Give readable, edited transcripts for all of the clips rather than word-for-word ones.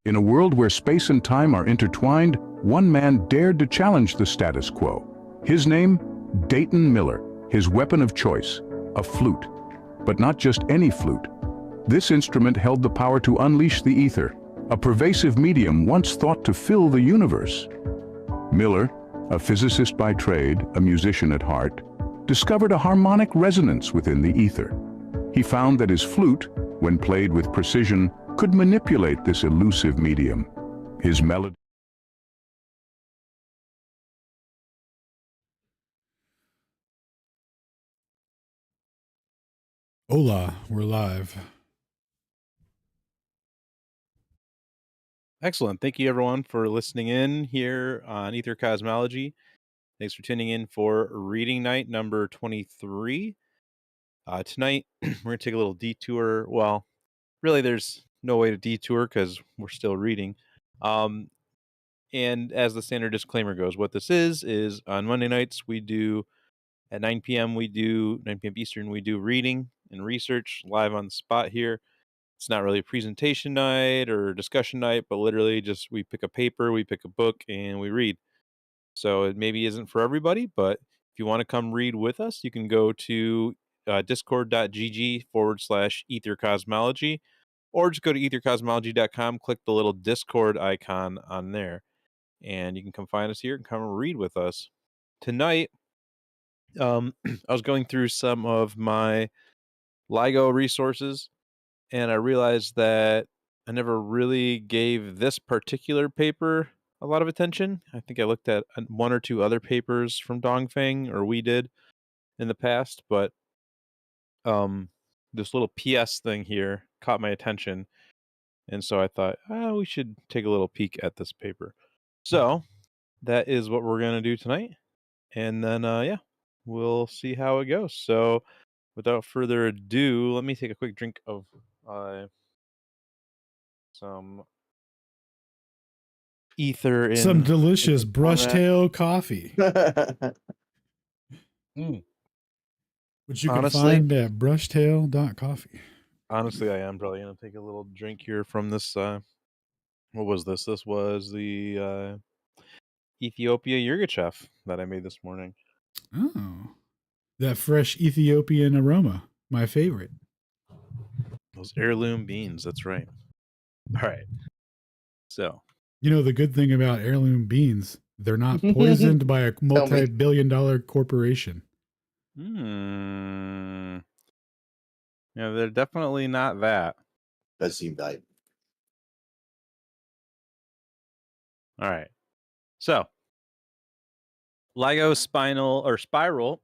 In a world where space and time are intertwined, one man dared to challenge the status quo. His name? Dayton Miller. His weapon of choice? A flute. But not just any flute. This instrument held the power to unleash the ether, a pervasive medium once thought to fill the universe. Miller, a physicist by trade, a musician at heart, discovered a harmonic resonance within the ether. He found that his flute, when played with precision, could manipulate this elusive medium. His melody. Hola, we're live. Excellent. Thank you, everyone, for listening in here on Aether Cosmology. Thanks for tuning in for reading night number 23. Tonight, we're going to take a little detour. Well, really, there's no way to detour because we're still reading. And as the standard disclaimer goes, what this is on Monday nights, we do at 9 p.m. 9 p.m. Eastern, we do reading and research live on the spot here. It's not really a presentation night or discussion night, but literally just we pick a paper, we pick a book, and we read. So it maybe isn't for everybody, but if you want to come read with us, you can go to discord.gg/ethercosmology, or just go to ethercosmology.com, click the little Discord icon on there, and you can come find us here and come read with us. Tonight, I was going through some of my LIGO resources, and I realized that I never really gave this particular paper a lot of attention. I think I looked at one or two other papers from Dongfang, or we did in the past, but this little PS thing here caught my attention, and so I thought, we should take a little peek at this paper. So that is what we're going to do tonight, and then, we'll see how it goes. So without further ado, let me take a quick drink of some ether in Some delicious brushtail coffee, which you can find at brushtail.coffee. Honestly, I am probably going to take a little drink here from this. What was this? This was the Ethiopia Yirgacheffe that I made this morning. Oh, that fresh Ethiopian aroma. My favorite. Those heirloom beans. That's right. All right. So, you know, the good thing about heirloom beans, they're not poisoned by a multi-billion-dollar corporation. Yeah, they're definitely not that. Does seem right. All right. So, LIGO spiral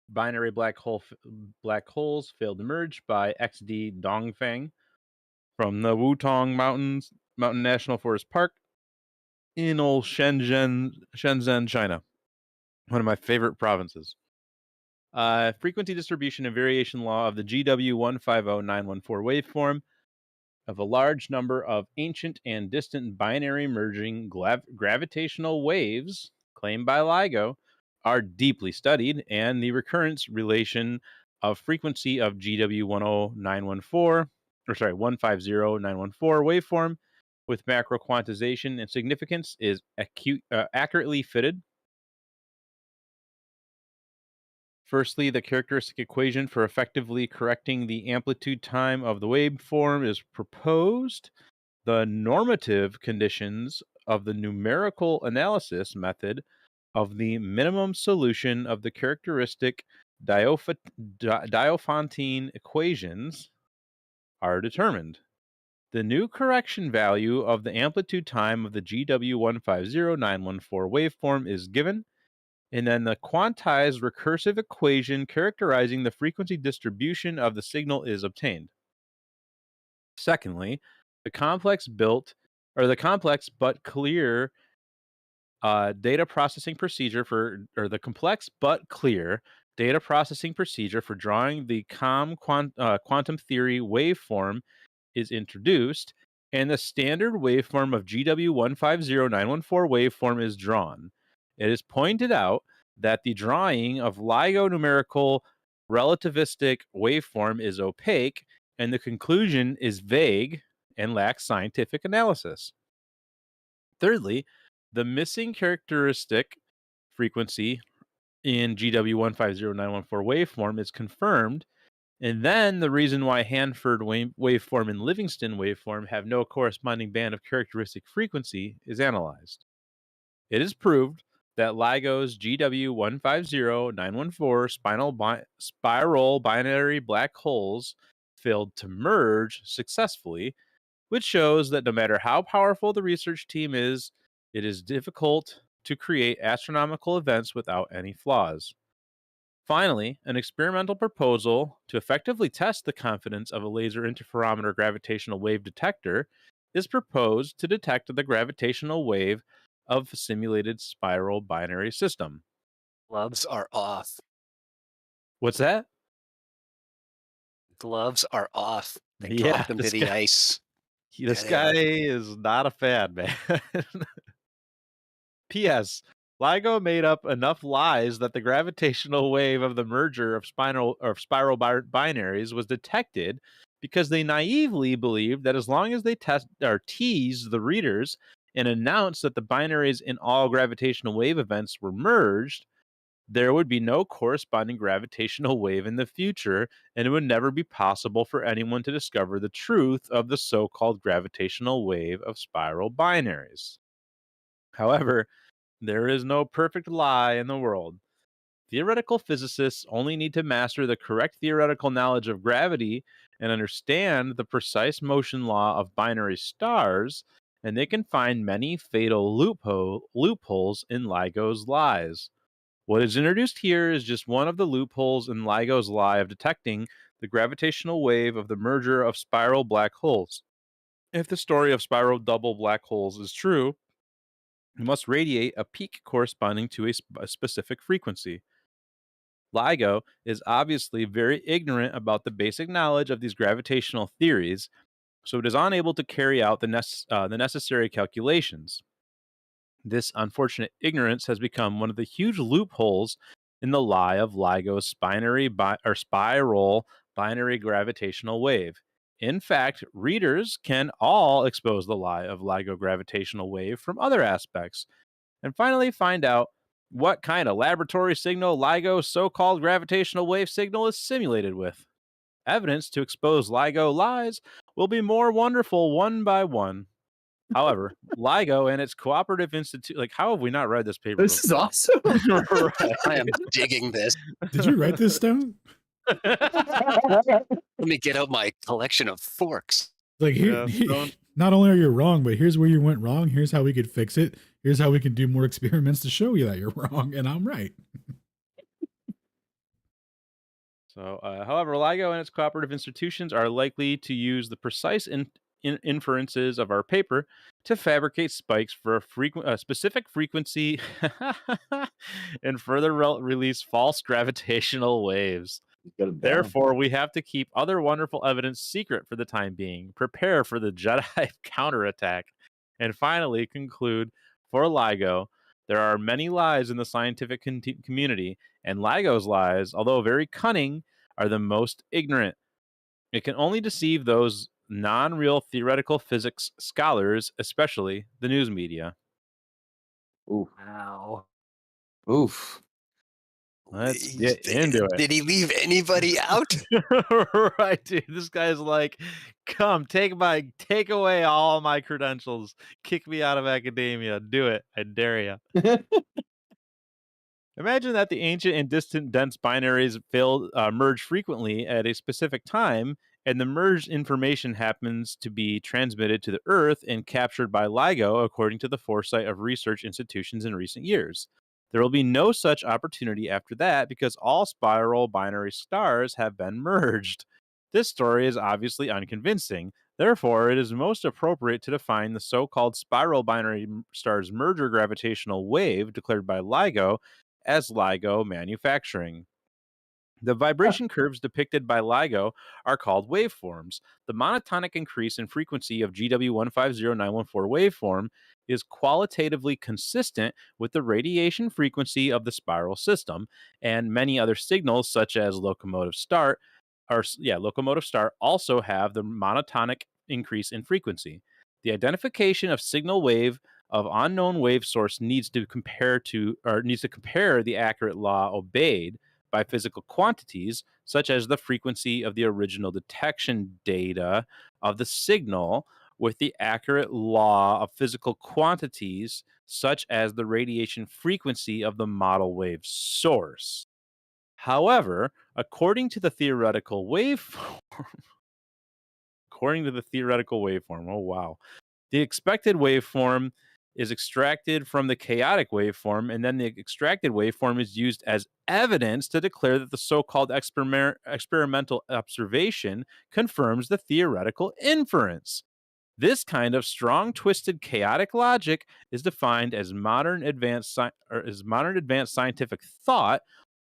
binary black holes failed to merge by XD Dongfang from the Wutong Mountain National Forest Park in old Shenzhen, China. One of my favorite provinces. Frequency distribution and variation law of the GW150914 waveform of a large number of ancient and distant binary merging gravitational waves claimed by LIGO are deeply studied, and the recurrence relation of frequency of GW10914 150914 waveform with macro quantization and significance is accurately fitted. Firstly, the characteristic equation for effectively correcting the amplitude time of the waveform is proposed. The normative conditions of the numerical analysis method of the minimum solution of the characteristic Diophantine equations are determined. The new correction value of the amplitude time of the GW150914 waveform is given, and then the quantized recursive equation characterizing the frequency distribution of the signal is obtained. Secondly, the complex but clear data processing procedure for drawing the quantum theory waveform is introduced, and the standard waveform of GW150914 waveform is drawn. It is pointed out that the drawing of LIGO numerical relativistic waveform is opaque, and the conclusion is vague and lacks scientific analysis. Thirdly, the missing characteristic frequency in GW150914 waveform is confirmed, and then the reason why Hanford waveform and Livingston waveform have no corresponding band of characteristic frequency is analyzed. It is proved that LIGO's GW150914 spiral binary black holes failed to merge successfully, which shows that no matter how powerful the research team is, it is difficult to create astronomical events without any flaws. Finally, an experimental proposal to effectively test the confidence of a laser interferometer gravitational wave detector is proposed to detect the gravitational wave of a simulated spiral binary system. Gloves are off. What's that? Gloves are off. They Yeah, dropped them to this the guy- ice. This they guy are. is not a fan, man. P.S. LIGO made up enough lies that the gravitational wave of the merger of spiral binaries was detected because they naively believed that as long as they teased the readers and announced that the binaries in all gravitational wave events were merged, there would be no corresponding gravitational wave in the future, and it would never be possible for anyone to discover the truth of the so-called gravitational wave of spiral binaries. However, there is no perfect lie in the world. Theoretical physicists only need to master the correct theoretical knowledge of gravity and understand the precise motion law of binary stars, and they can find many fatal loopholes in LIGO's lies. What is introduced here is just one of the loopholes in LIGO's lie of detecting the gravitational wave of the merger of spiral black holes. If the story of spiral double black holes is true, it must radiate a peak corresponding to a specific frequency. LIGO is obviously very ignorant about the basic knowledge of these gravitational theories, so it is unable to carry out the necessary calculations. This unfortunate ignorance has become one of the huge loopholes in the lie of LIGO's spiral binary gravitational wave. In fact, readers can all expose the lie of LIGO gravitational wave from other aspects, and finally find out what kind of laboratory signal LIGO's so-called gravitational wave signal is simulated with. Evidence to expose LIGO lies will be more wonderful one by one. However, LIGO and its cooperative institute, how have we not read this paper This is before? awesome. Right. I am digging this. Did you write this down? Let me get out my collection of forks. Like here, not only are you wrong, but here's where you went wrong. Here's how we could fix it. Here's how we can do more experiments to show you that you're wrong and I'm right. So, however, LIGO and its cooperative institutions are likely to use the precise inferences of our paper to fabricate spikes for a specific frequency and further release false gravitational waves. Therefore, we have to keep other wonderful evidence secret for the time being, prepare for the Jedi counterattack, and finally conclude for LIGO, there are many lies in the scientific community, and LIGO's lies, although very cunning, are the most ignorant. It can only deceive those non-real theoretical physics scholars, especially the news media. Ooh. Wow. Oof. Let's get into it. Did he leave anybody out? Right, dude. This guy's like, come, take away all my credentials. Kick me out of academia. Do it. I dare you. Imagine that the ancient and distant dense binaries merge frequently at a specific time, and the merged information happens to be transmitted to the Earth and captured by LIGO according to the foresight of research institutions in recent years. There will be no such opportunity after that because all spiral binary stars have been merged. This story is obviously unconvincing. Therefore, it is most appropriate to define the so-called spiral binary stars merger gravitational wave declared by LIGO as LIGO manufacturing. The vibration curves depicted by LIGO are called waveforms. The monotonic increase in frequency of GW150914 waveform is qualitatively consistent with the radiation frequency of the spiral system, and many other signals such as locomotive start also have the monotonic increase in frequency. The identification of signal wave of unknown wave source needs to compare the accurate law obeyed by physical quantities, such as the frequency of the original detection data of the signal, with the accurate law of physical quantities, such as the radiation frequency of the model wave source. However, according to the theoretical waveform, oh wow, the expected waveform is extracted from the chaotic waveform, and then the extracted waveform is used as evidence to declare that the so-called experimental observation confirms the theoretical inference. This kind of strong, twisted, chaotic logic is defined as modern advanced scientific thought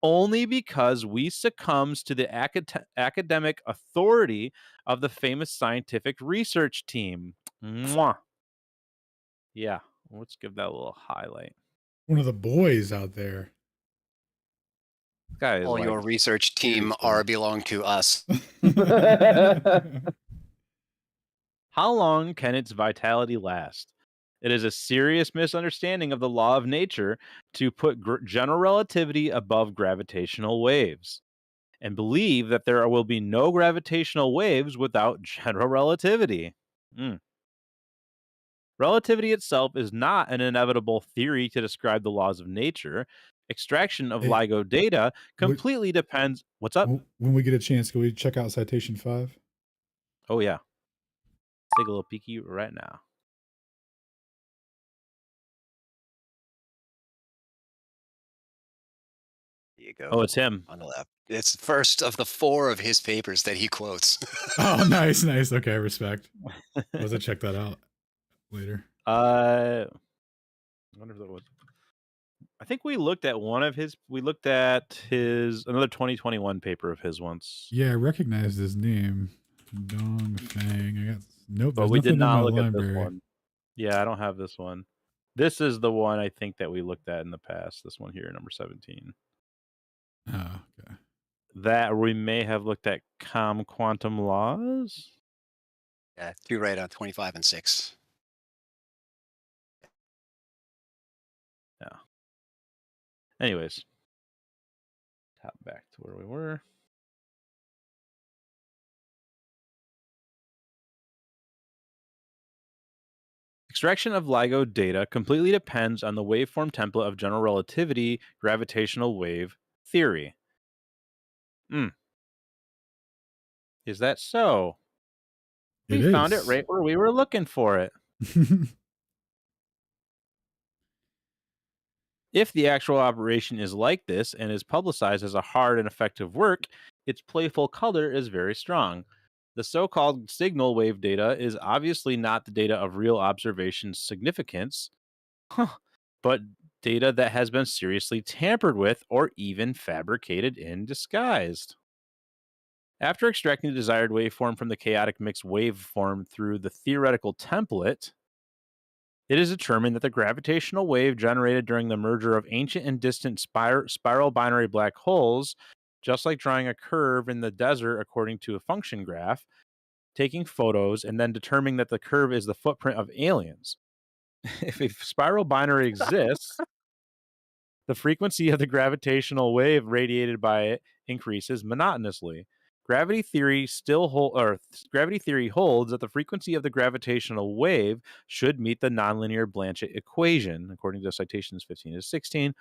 only because we succumbs to the academic authority of the famous scientific research team. Mwah. Yeah, let's give that a little highlight. One of the boys out there. This guy is All like, your research team belong to us. how long can its vitality last? It is a serious misunderstanding of the law of nature to put general relativity above gravitational waves and believe that there will be no gravitational waves without general relativity. Relativity itself is not an inevitable theory to describe the laws of nature. Extraction of LIGO data completely depends. What's up? When we get a chance, can we check out citation 5? Oh, yeah. Let's take a little peeky right now. There you go. Oh, it's him. On the left. It's the first of the 4 of his papers that he quotes. Oh, nice. Okay, respect. Let's check that out later. I wonder if that was. I think we looked at another 2021 paper of his once. Yeah, I recognized his name. Dongfang. I got nope. But we did not look library. at this one. Yeah, I don't have this one. This is the one I think that we looked at in the past. This one here, number 17. Oh, okay. That we may have looked at quantum laws. Yeah, 2 right on 25 and 6. Yeah. Anyways, tap back to where we were. Extraction of LIGO data completely depends on the waveform template of general relativity gravitational wave theory. Is that so? We found it right where we were looking for it. If the actual operation is like this and is publicized as a hard and effective work, its playful color is very strong. The so-called signal wave data is obviously not the data of real observation significance, but data that has been seriously tampered with or even fabricated and disguised. After extracting the desired waveform from the chaotic mixed waveform through the theoretical template, it is determined that the gravitational wave generated during the merger of ancient and distant spiral binary black holes, just like drawing a curve in the desert according to a function graph, taking photos, and then determining that the curve is the footprint of aliens. If a spiral binary exists, the frequency of the gravitational wave radiated by it increases monotonously. Gravity theory holds that the frequency of the gravitational wave should meet the nonlinear Blanchett equation, according to citations 15 to 16.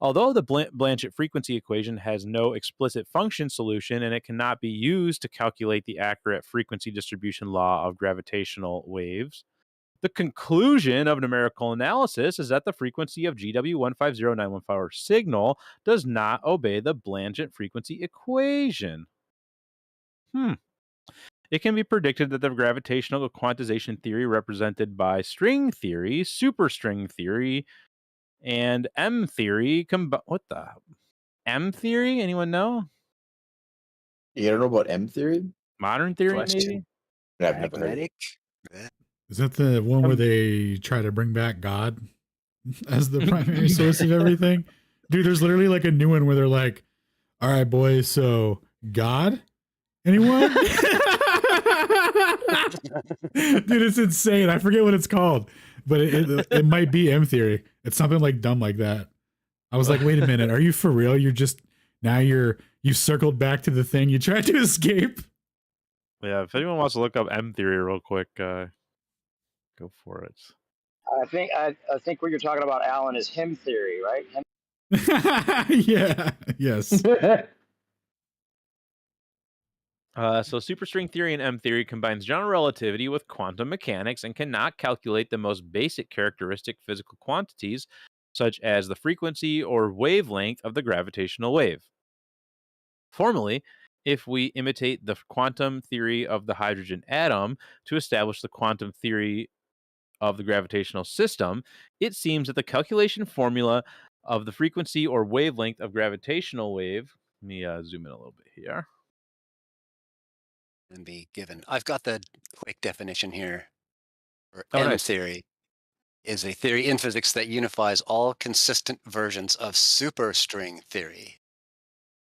Although the Blanchett frequency equation has no explicit function solution and it cannot be used to calculate the accurate frequency distribution law of gravitational waves, the conclusion of numerical analysis is that the frequency of GW150914 signal does not obey the Blanchett frequency equation. It can be predicted that the gravitational quantization theory represented by string theory, superstring theory, and M theory what the M theory? Anyone know? You don't know about M theory? Modern theory, Question. maybe? I've never heard of it. Is that the one where they try to bring back God as the primary source of everything? Dude, there's literally like a new one where they're like, all right, boys, so God? Anyone? Dude, it's insane. I forget what it's called, but it might be M theory. It's something like dumb like that. I was like, wait a minute, are you for real? You circled back to the thing you tried to escape. Yeah, if anyone wants to look up M theory real quick, go for it. I think what you're talking about, Alan, is him theory, right? Yeah. Yes. So superstring theory and M theory combines general relativity with quantum mechanics and cannot calculate the most basic characteristic physical quantities, such as the frequency or wavelength of the gravitational wave. Formally, if we imitate the quantum theory of the hydrogen atom to establish the quantum theory of the gravitational system, it seems that the calculation formula of the frequency or wavelength of gravitational wave, let me zoom in a little bit here. And be given. I've got the quick definition here. Or Oh, M nice. theory is a theory in physics that unifies all consistent versions of superstring theory.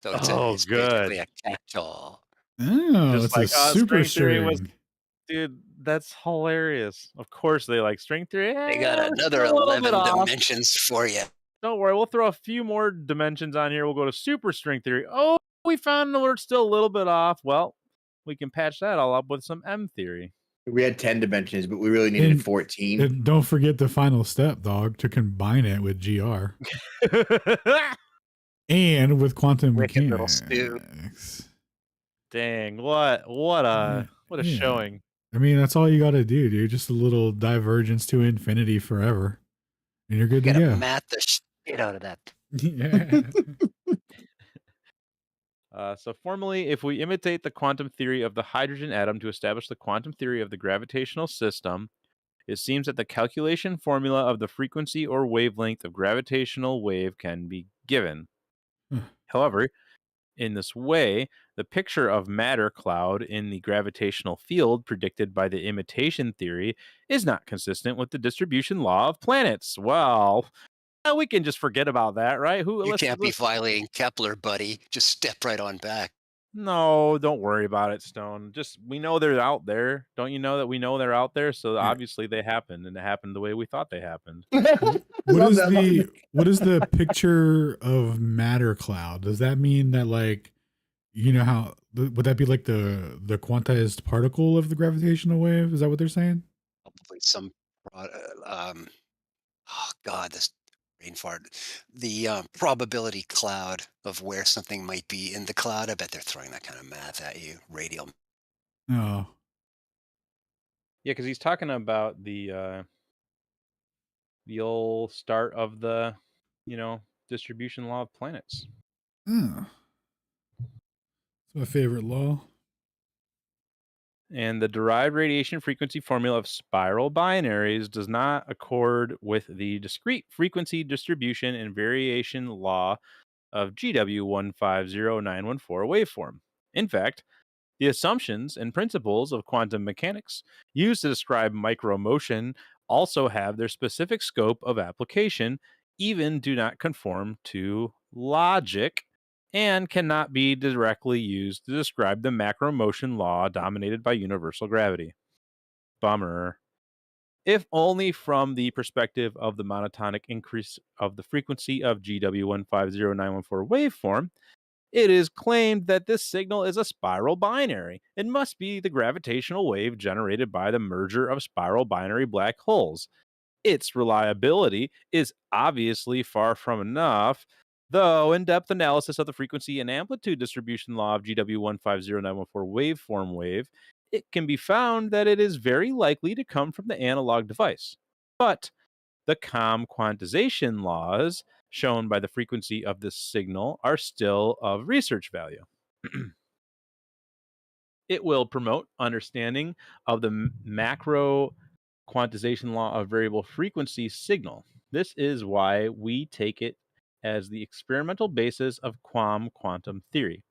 So it's basically Good. a catch-all. Oh, Just it's like a super string theory was, string. dude, that's hilarious. Of course they like string theory. They got We're another still a little bit 11 off. dimensions for you. Don't worry, we'll throw a few more dimensions on here. We'll go to super string theory. Oh, we found we're still a little bit off. Well, we can patch that all up with some M theory. We had 10 dimensions, but we really needed 14. And don't forget the final step, dog, to combine it with GR and with quantum Wicked little stew. mechanics. Dang, what a Yeah. showing. I mean, that's all you got to do, dude. Just a little divergence to infinity forever, and you're good You to gotta go. math the shit out of that. Yeah. So formally, if we imitate the quantum theory of the hydrogen atom to establish the quantum theory of the gravitational system, it seems that the calculation formula of the frequency or wavelength of gravitational wave can be given. However, in this way, the picture of matter cloud in the gravitational field predicted by the imitation theory is not consistent with the distribution law of planets. Well, we can just forget about that, right? You can't be violating Kepler, buddy. Just step right on back. No, don't worry about it, Stone. Just we know they're out there. Don't you know that we know they're out there? So Yeah. obviously they happened, and it happened the way we thought they happened. What is the picture of matter cloud? Does that mean that, like, you know how would that be like the quantized particle of the gravitational wave? Is that what they're saying? Probably some, oh God, this brain fart. The probability cloud of where something might be in the cloud. I bet they're throwing that kind of math at you. Radial. Oh, Yeah, because he's talking about the old start of the, distribution law of planets. oh. It's my favorite law. And the derived radiation frequency formula of spiral binaries does not accord with the discrete frequency distribution and variation law of GW150914 waveform. In fact, the assumptions and principles of quantum mechanics used to describe micromotion also have their specific scope of application, even do not conform to logic, and cannot be directly used to describe the macromotion law dominated by universal gravity. Bummer. If only from the perspective of the monotonic increase of the frequency of GW150914 waveform, it is claimed that this signal is a spiral binary. It must be the gravitational wave generated by the merger of spiral binary black holes. Its reliability is obviously far from enough, though in-depth analysis of the frequency and amplitude distribution law of GW150914 waveform wave, it can be found that it is very likely to come from the analog device. But the COM quantization laws shown by the frequency of this signal are still of research value. It will promote understanding of the macro quantization law of variable frequency signal. This is why we take it as the experimental basis of quantum theory.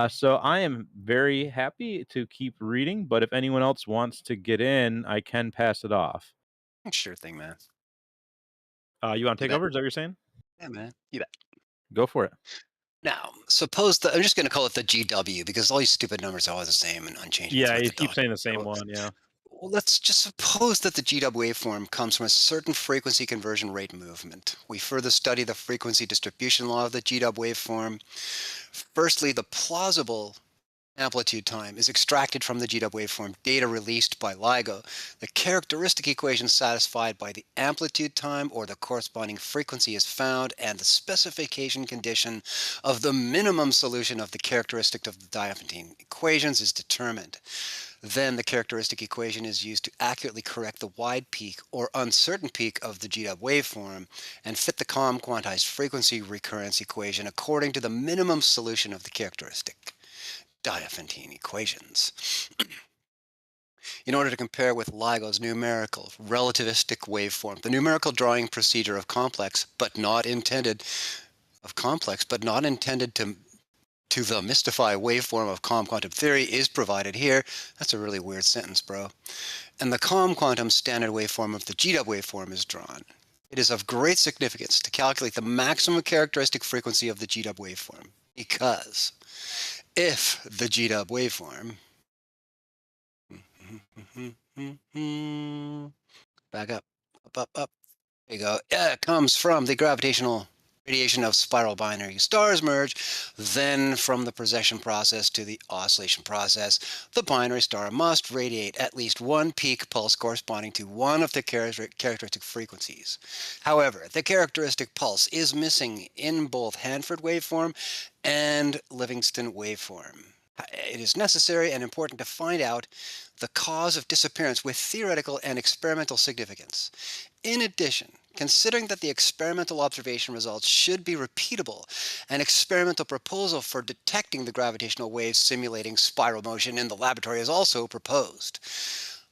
So I am very happy to keep reading, but if anyone else wants to get in, I can pass it off. Sure thing, man. You want to You take bet. over? Is that what you're saying? Yeah, man. You bet. Go for it. Now, suppose that I'm just going to call it the GW because all these stupid numbers are always the same and unchanging Yeah, throughout you the keep saying document. the same So, one. Yeah. well, let's just suppose that the GW waveform comes from a certain frequency conversion rate movement. We further study the frequency distribution law of the GW waveform. Firstly, the plausible amplitude time is extracted from the GW waveform data released by LIGO. The characteristic equation satisfied by the amplitude time or the corresponding frequency is found, and the specification condition of the minimum solution of the characteristic of the Diophantine equations is determined. Then the characteristic equation is used to accurately correct the wide peak or uncertain peak of the GW waveform and fit the quantized frequency recurrence equation according to the minimum solution of the characteristic Diophantine equations. In order to compare with LIGO's numerical relativistic waveform, the numerical drawing procedure of complex but not intended to the mystify waveform of quantum theory is provided here. That's a really weird sentence, bro. And the quantum standard waveform of the GW waveform is drawn. It is of great significance to calculate the maximum characteristic frequency of the GW waveform because if the GW waveform back up. There you go. Yeah, it comes from the gravitational radiation of spiral binary stars merge. Then from the precession process to the oscillation process, the binary star must radiate at least one peak pulse corresponding to one of the characteristic frequencies. However, the characteristic pulse is missing in both Hanford waveform and Livingston waveform. It is necessary and important to find out the cause of disappearance with theoretical and experimental significance. In addition, considering that the experimental observation results should be repeatable, an experimental proposal for detecting the gravitational waves simulating spiral motion in the laboratory is also proposed.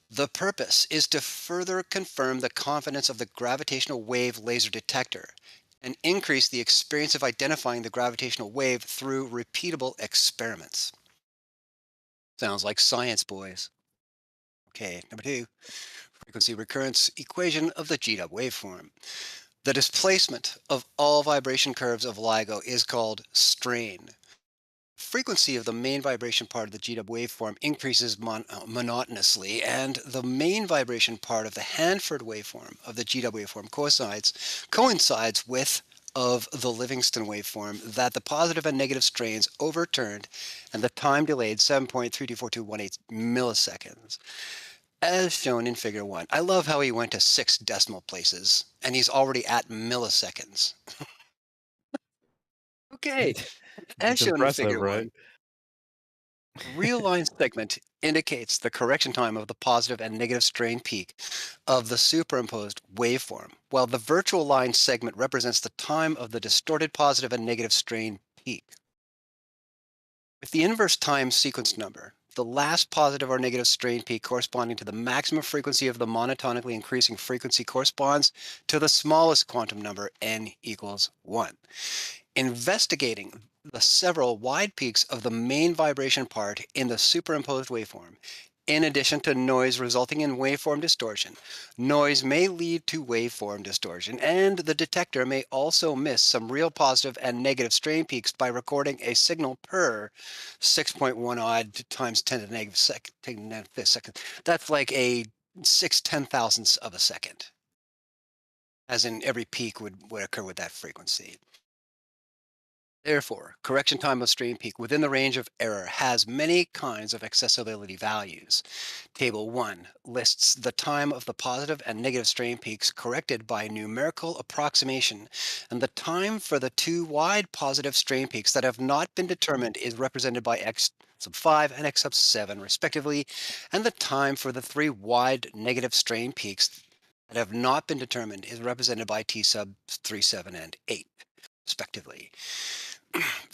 The purpose is to further confirm the confidence of the gravitational wave laser detector and increase the experience of identifying the gravitational wave through repeatable experiments. Sounds like science, boys. Okay, number 2, frequency recurrence equation of the GW waveform. The displacement of all vibration curves of LIGO is called strain. Frequency of the main vibration part of the GW waveform increases monotonously, and the main vibration part of the Hanford waveform of the GW waveform coincides with of the Livingston waveform that the positive and negative strains overturned and the time delayed 7.324218 milliseconds, as shown in figure 1. I love how he went to 6 decimal places and he's already at milliseconds. Okay, as It's shown in impressive, figure right? 1, the real line segment indicates the correction time of the positive and negative strain peak of the superimposed waveform, while the virtual line segment represents the time of the distorted positive and negative strain peak. With the inverse time sequence number, the last positive or negative strain peak corresponding to the maximum frequency of the monotonically increasing frequency corresponds to the smallest quantum number, n equals 1. Investigating the several wide peaks of the main vibration part in the superimposed waveform, in addition to noise resulting in waveform distortion, noise may lead to waveform distortion, and the detector may also miss some real positive and negative strain peaks by recording a signal per 6.1 odd times 10 to the negative fifth second. That's like a 6/10,000ths of a second, as in every peak would occur with that frequency. Therefore, correction time of strain peak within the range of error has many kinds of accessibility values. Table 1 lists the time of the positive and negative strain peaks corrected by numerical approximation, and the time for the 2 wide positive strain peaks that have not been determined is represented by x sub 5 and x sub 7 respectively, and the time for the 3 wide negative strain peaks that have not been determined is represented by t sub 3, 7, and 8 respectively.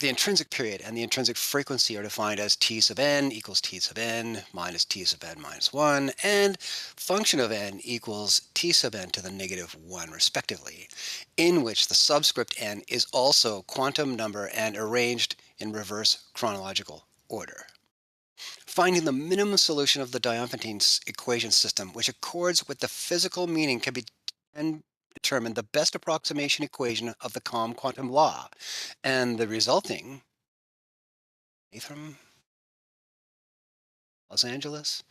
The intrinsic period and the intrinsic frequency are defined as t sub n equals t sub n minus t sub n minus 1, and function of n equals t sub n to the negative 1, respectively, in which the subscript n is also quantum number and arranged in reverse chronological order. Finding the minimum solution of the Diophantine equation system, which accords with the physical meaning, can determine the best approximation equation of the calm quantum law, and the resulting from Los Angeles,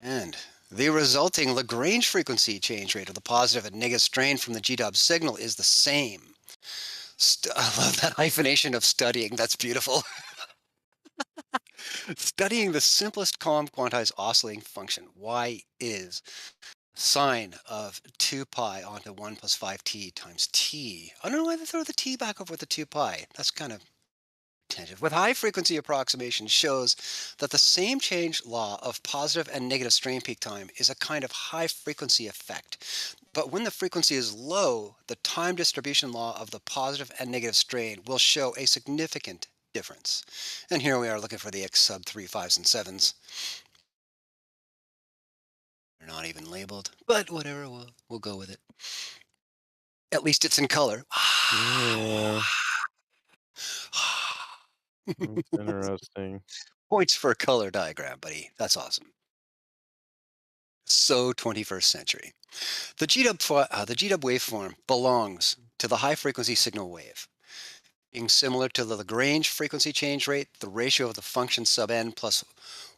and the resulting Lagrange frequency change rate of the positive and negative strain from the GW signal is the same. I love that hyphenation of studying. That's beautiful. Studying the simplest calm quantized oscillating function, y is sine of 2 pi onto 1 plus 5t times t. I don't know why they throw the t back over the 2 pi. That's kind of tangent. With high frequency approximation shows that the same change law of positive and negative strain peak time is a kind of high frequency effect. But when the frequency is low, the time distribution law of the positive and negative strain will show a significant difference. And here we are looking for the x sub 3, 5s, and 7s. They're not even labeled, but whatever, we'll go with it. At least it's in color. Yeah. That's interesting. Points for a color diagram, buddy. That's awesome. So 21st century. The GW waveform belongs to the high frequency signal wave. Being similar to the Lagrange frequency change rate, the ratio of the function sub n plus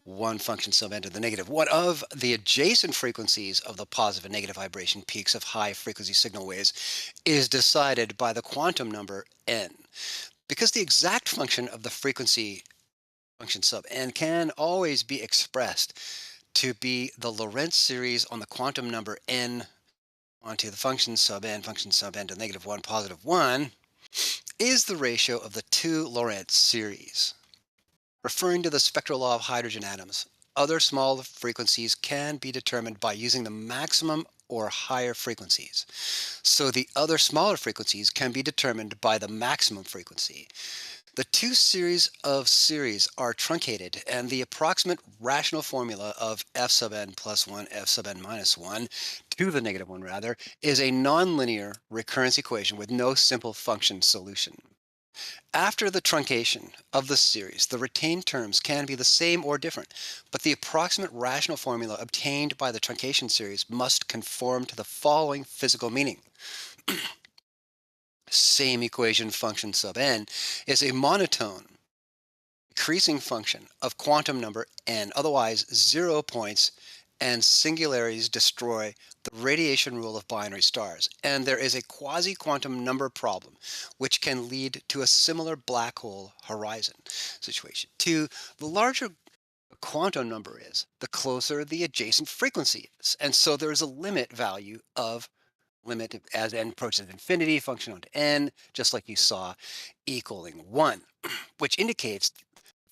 1 function sub n to the negative one of the adjacent frequencies of the positive and negative vibration peaks of high frequency signal waves is decided by the quantum number n. Because the exact function of the frequency function sub n can always be expressed to be the Lorentz series on the quantum number n onto the function sub n to the negative 1, positive 1, is the ratio of the two Lorentz series. Referring to the spectral law of hydrogen atoms, other small frequencies can be determined by using the maximum or higher frequencies. So the other smaller frequencies can be determined by the maximum frequency. The two series are truncated, and the approximate rational formula of f sub n plus 1, f sub n minus 1, to the negative 1 rather, is a nonlinear recurrence equation with no simple function solution. After the truncation of the series, the retained terms can be the same or different, but the approximate rational formula obtained by the truncation series must conform to the following physical meaning. Same equation function sub n is a monotone decreasing function of quantum number n, otherwise 0 points, and singularities destroy the radiation rule of binary stars. And there is a quasi-quantum number problem, which can lead to a similar black hole horizon situation. The larger the quantum number is, the closer the adjacent frequency is. And so there is a limit value of limit as n approaches infinity, function onto n, just like you saw, equaling 1, which indicates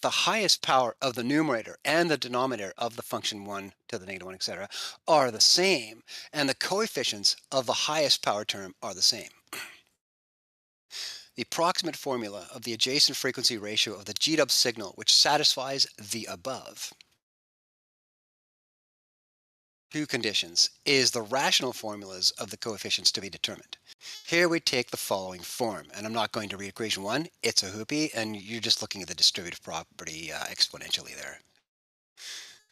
the highest power of the numerator and the denominator of the function 1 to the negative 1, etc., are the same, and the coefficients of the highest power term are the same. The approximate formula of the adjacent frequency ratio of the GW signal, which satisfies the above two conditions, is the rational formulas of the coefficients to be determined. Here we take the following form, and I'm not going to read equation 1, it's a hoopy, and you're just looking at the distributive property exponentially there.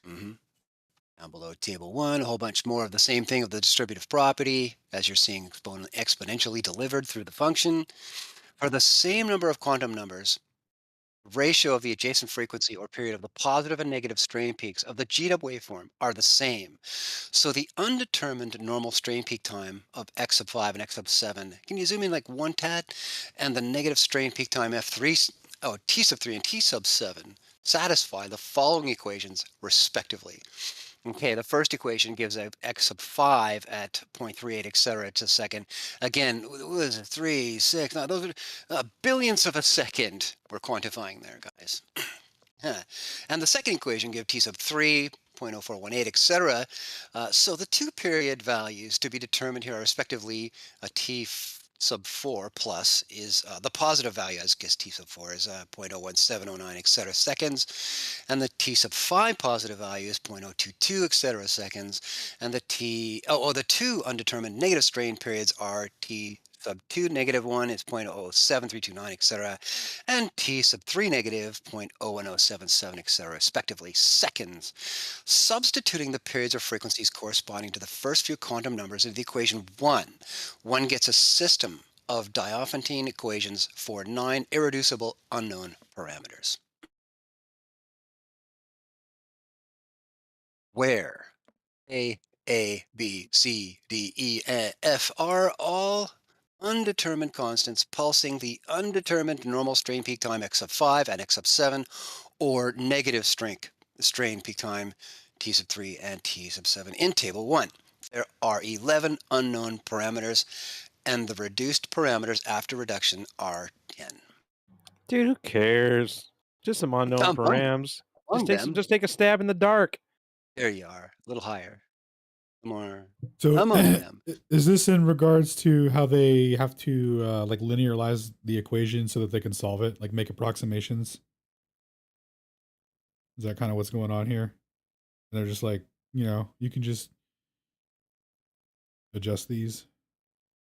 Down below table 1, a whole bunch more of the same thing of the distributive property, as you're seeing exponentially delivered through the function. For the same number of quantum numbers, ratio of the adjacent frequency or period of the positive and negative strain peaks of the GW waveform are the same. So the undetermined normal strain peak time of x sub 5 and x sub 7, can you zoom in like one tad? And the negative strain peak time t sub 3 and t sub 7 satisfy the following equations respectively. Okay, the first equation gives a x sub 5 at 0.38, etc. to second. Again, what is it, 3, 6, no, those are billionths of a second we're quantifying there, guys. And the second equation gives t sub 3, 0.0418, etc. So the two period values to be determined here are respectively t sub 4 plus is the positive value, as guess t sub 4 is 0.01709, etc. seconds, and the t sub 5 positive value is 0.022, etc. seconds, and the two undetermined negative strain periods are t sub 2 negative 1 is 0.007329, etc. And T sub 3 negative 0.01077, etc. respectively, seconds. Substituting the periods or frequencies corresponding to the first few quantum numbers into the equation 1, one gets a system of Diophantine equations for 9 irreducible unknown parameters. Where A, B, C, D, E, F are all undetermined constants pulsing the undetermined normal strain peak time x sub 5 and x sub 7, or negative strain peak time t sub 3 and t sub 7 in table 1. There are 11 unknown parameters, and the reduced parameters after reduction are 10. Dude, who cares? Just some unknown Among params. them, Just take a stab in the dark. there you are, a little higher, more So among them. is this in regards to how they have to like linearize the equation so that they can solve it, like make approximations? Is that kind of what's going on here? And they're just like, you can just adjust these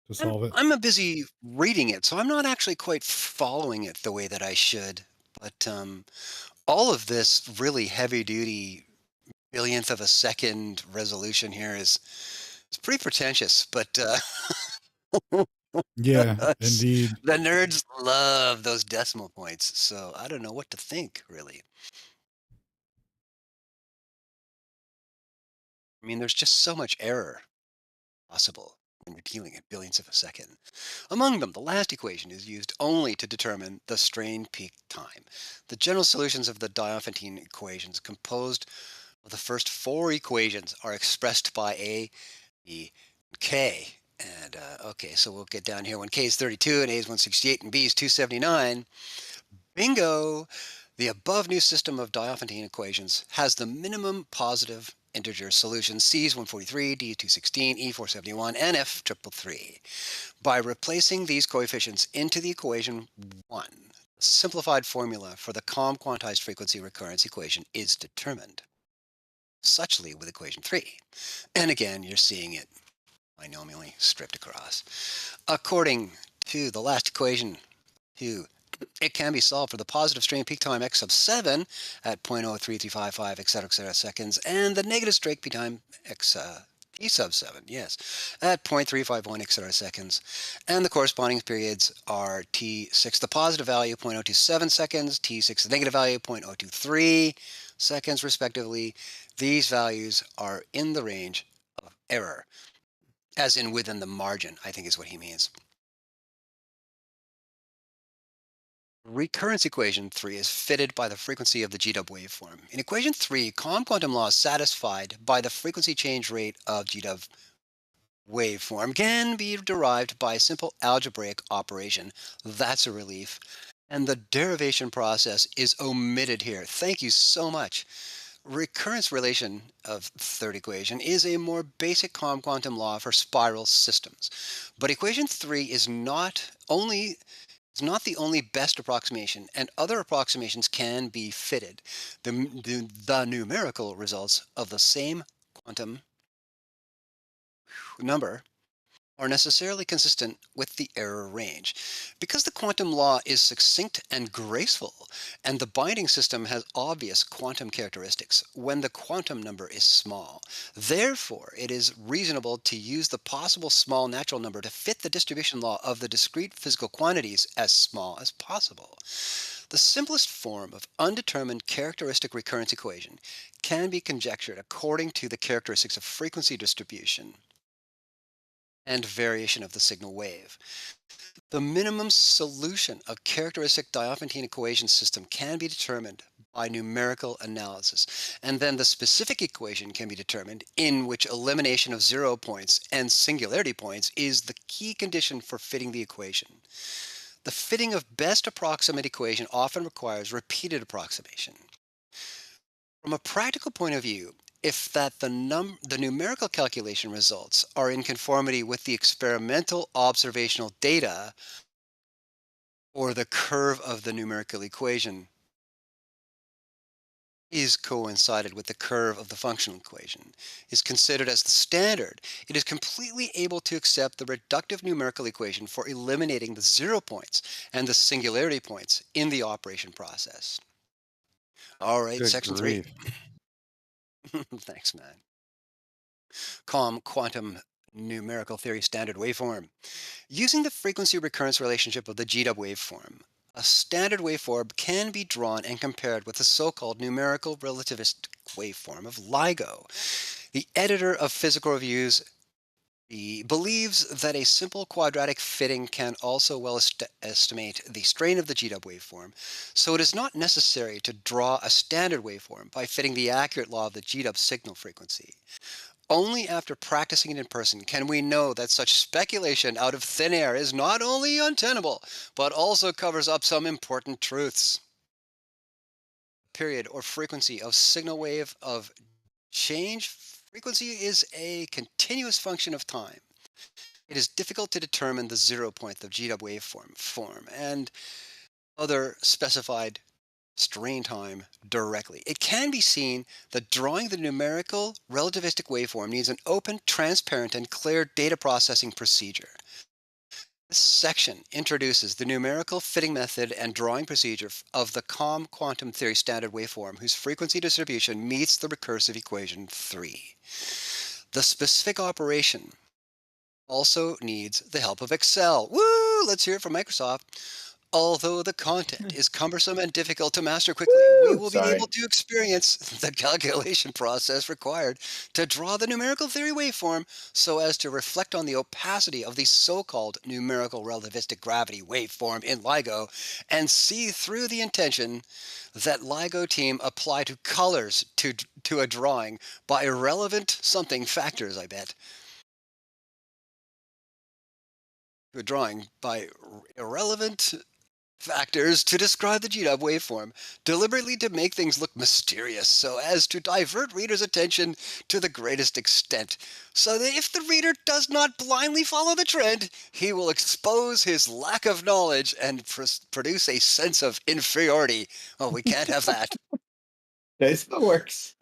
to solve it. I'm busy reading it, so I'm not actually quite following it the way that I should. But all of this really heavy-duty billionth of a second resolution here is pretty pretentious. But Yeah, the indeed. nerds love those decimal points, so I don't know what to think, really. I mean, there's just so much error possible when you're dealing in billionths of a second. Among them, the last equation is used only to determine the strain peak time. The general solutions of the Diophantine equations composed of the first 4 equations are expressed by A, B, and K. And okay, so we'll get down here when K is 32 and A is 168 and B is 279. Bingo! The above new system of Diophantine equations has the minimum positive integer solution C is 143, D 216, E 471, and F 333. By replacing these coefficients into the equation 1, the simplified formula for the calm quantized frequency recurrence equation is determined. Suchly with equation 3. And again, you're seeing it binomially stripped across. According to the last equation 2, it can be solved for the positive strain peak time x sub 7 at 0.03355, etc., seconds, and the negative strain peak time x t sub 7, yes, at 0.351, etc., seconds. And the corresponding periods are t6, the positive value, 0.027 seconds, t6, the negative value, 0.023 seconds, respectively. These values are in the range of error, as in within the margin, I think is what he means. Recurrence equation 3 is fitted by the frequency of the GW waveform. In equation 3, calm quantum law is satisfied by the frequency change rate of GW waveform can be derived by a simple algebraic operation. That's a relief. And the derivation process is omitted here. Thank you so much. Recurrence relation of third equation is a more basic calm quantum law for spiral systems. But equation 3 is not the only best approximation, and other approximations can be fitted. The numerical results of the same quantum number are necessarily consistent with the error range. Because the quantum law is succinct and graceful, and the binding system has obvious quantum characteristics when the quantum number is small. Therefore, it is reasonable to use the possible small natural number to fit the distribution law of the discrete physical quantities as small as possible. The simplest form of undetermined characteristic recurrence equation can be conjectured according to the characteristics of frequency distribution and variation of the signal wave. The minimum solution of characteristic Diophantine equation system can be determined by numerical analysis, and then the specific equation can be determined, in which elimination of 0 points and singularity points is the key condition for fitting the equation. The fitting of best approximate equation often requires repeated approximation. From a practical point of view, if that the numerical calculation results are in conformity with the experimental observational data or the curve of the numerical equation, is coincided with the curve of the functional equation, is considered as the standard, it is completely able to accept the reductive numerical equation for eliminating the 0 points and the singularity points in the operation process. All right, Good section grief. 3. Thanks, man. Quantum numerical theory standard waveform. Using the frequency recurrence relationship of the GW waveform, a standard waveform can be drawn and compared with the so-called numerical relativistic waveform of LIGO. The editor of Physical Reviews believes that a simple quadratic fitting can also well estimate the strain of the GW waveform, so it is not necessary to draw a standard waveform by fitting the accurate law of the GW signal frequency. Only after practicing it in person can we know that such speculation out of thin air is not only untenable, but also covers up some important truths. Period or frequency of signal wave of change frequency is a continuous function of time. It is difficult to determine the 0 point of GW waveform and other specified strain time directly. It can be seen that drawing the numerical relativistic waveform needs an open, transparent, and clear data processing procedure. This section introduces the numerical fitting method and drawing procedure of the quantum theory standard waveform whose frequency distribution meets the recursive equation 3. The specific operation also needs the help of Excel. Woo! Let's hear it from Microsoft. Although the content is cumbersome and difficult to master quickly, we will be able to experience the calculation process required to draw the numerical theory waveform so as to reflect on the opacity of the so-called numerical relativistic gravity waveform in LIGO and see through the intention that LIGO team apply to colors to a drawing by irrelevant something factors, I bet. To a drawing by irrelevant factors to describe the GW waveform, deliberately to make things look mysterious so as to divert readers' attention to the greatest extent, so that if the reader does not blindly follow the trend, he will expose his lack of knowledge and produce a sense of inferiority. Oh, we can't have that. That still works.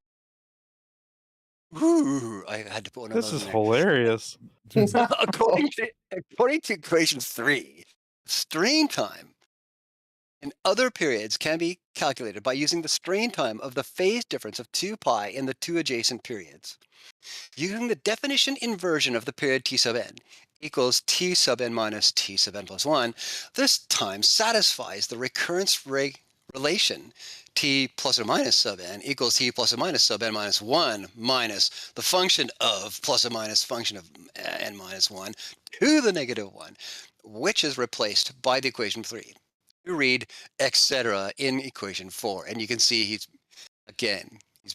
Ooh, I had to put one of This those is in there. hilarious. According to equation 3, strain time in other periods can be calculated by using the strain time of the phase difference of 2 pi in the two adjacent periods. Using the definition inversion of the period t sub n equals t sub n minus t sub n plus 1, this time satisfies the recurrence relation t plus or minus sub n equals t plus or minus sub n minus 1 minus the function of plus or minus function of n minus 1 to the negative 1, which is replaced by the equation 3. You read etc. in equation 4, and you can see he's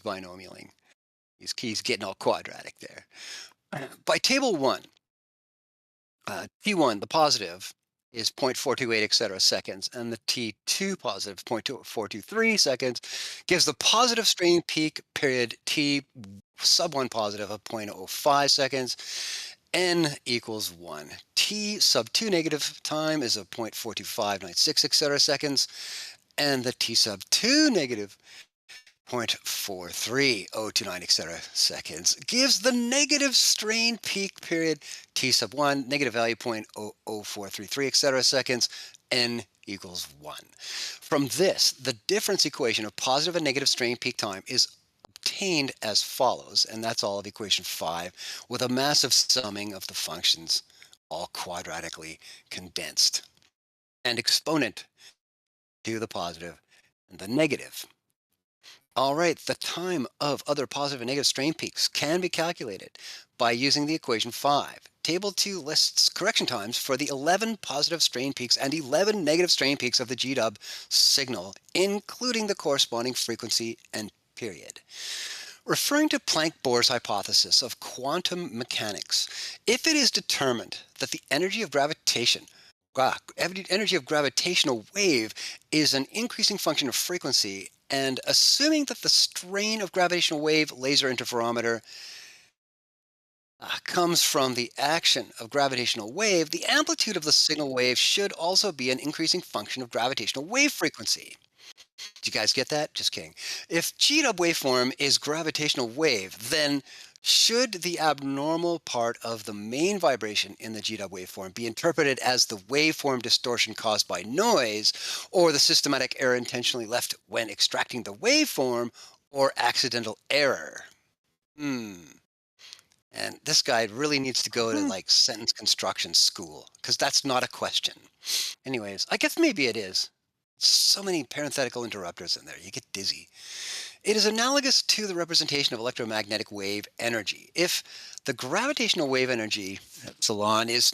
binomialing. He's getting all quadratic there. By table 1, T1, the positive, is 0.428 etc. seconds, and the T2 positive, 0.423 seconds, gives the positive strain peak period T sub 1 positive of 0.05 seconds, n equals 1. T sub 2 negative time is a 0.42596 etc. seconds, and the T sub 2 negative 0.43029 etc. seconds gives the negative strain peak period T sub 1 negative value 0.00433 etc. seconds, n equals 1. From this, the difference equation of positive and negative strain peak time is obtained as follows, and that's all of equation 5, with a massive summing of the functions, all quadratically condensed, and exponent to the positive and the negative. All right, the time of other positive and negative strain peaks can be calculated by using the equation 5. Table 2 lists correction times for the 11 positive strain peaks and 11 negative strain peaks of the GW signal, including the corresponding frequency and period. Referring to Planck-Bohr's hypothesis of quantum mechanics, if it is determined that the energy of gravitational wave is an increasing function of frequency, and assuming that the strain of gravitational wave laser interferometer comes from the action of gravitational wave, the amplitude of the signal wave should also be an increasing function of gravitational wave frequency. you guys get that? Just kidding. If G-dub waveform is gravitational wave, then should the abnormal part of the main vibration in the G-dub waveform be interpreted as the waveform distortion caused by noise, or the systematic error intentionally left when extracting the waveform, or accidental error? And this guy really needs to go to like sentence construction school, because that's not a question. Anyways, I guess maybe it is. So many parenthetical interrupters in there, you get dizzy. It is analogous to the representation of electromagnetic wave energy. If the gravitational wave energy, epsilon, is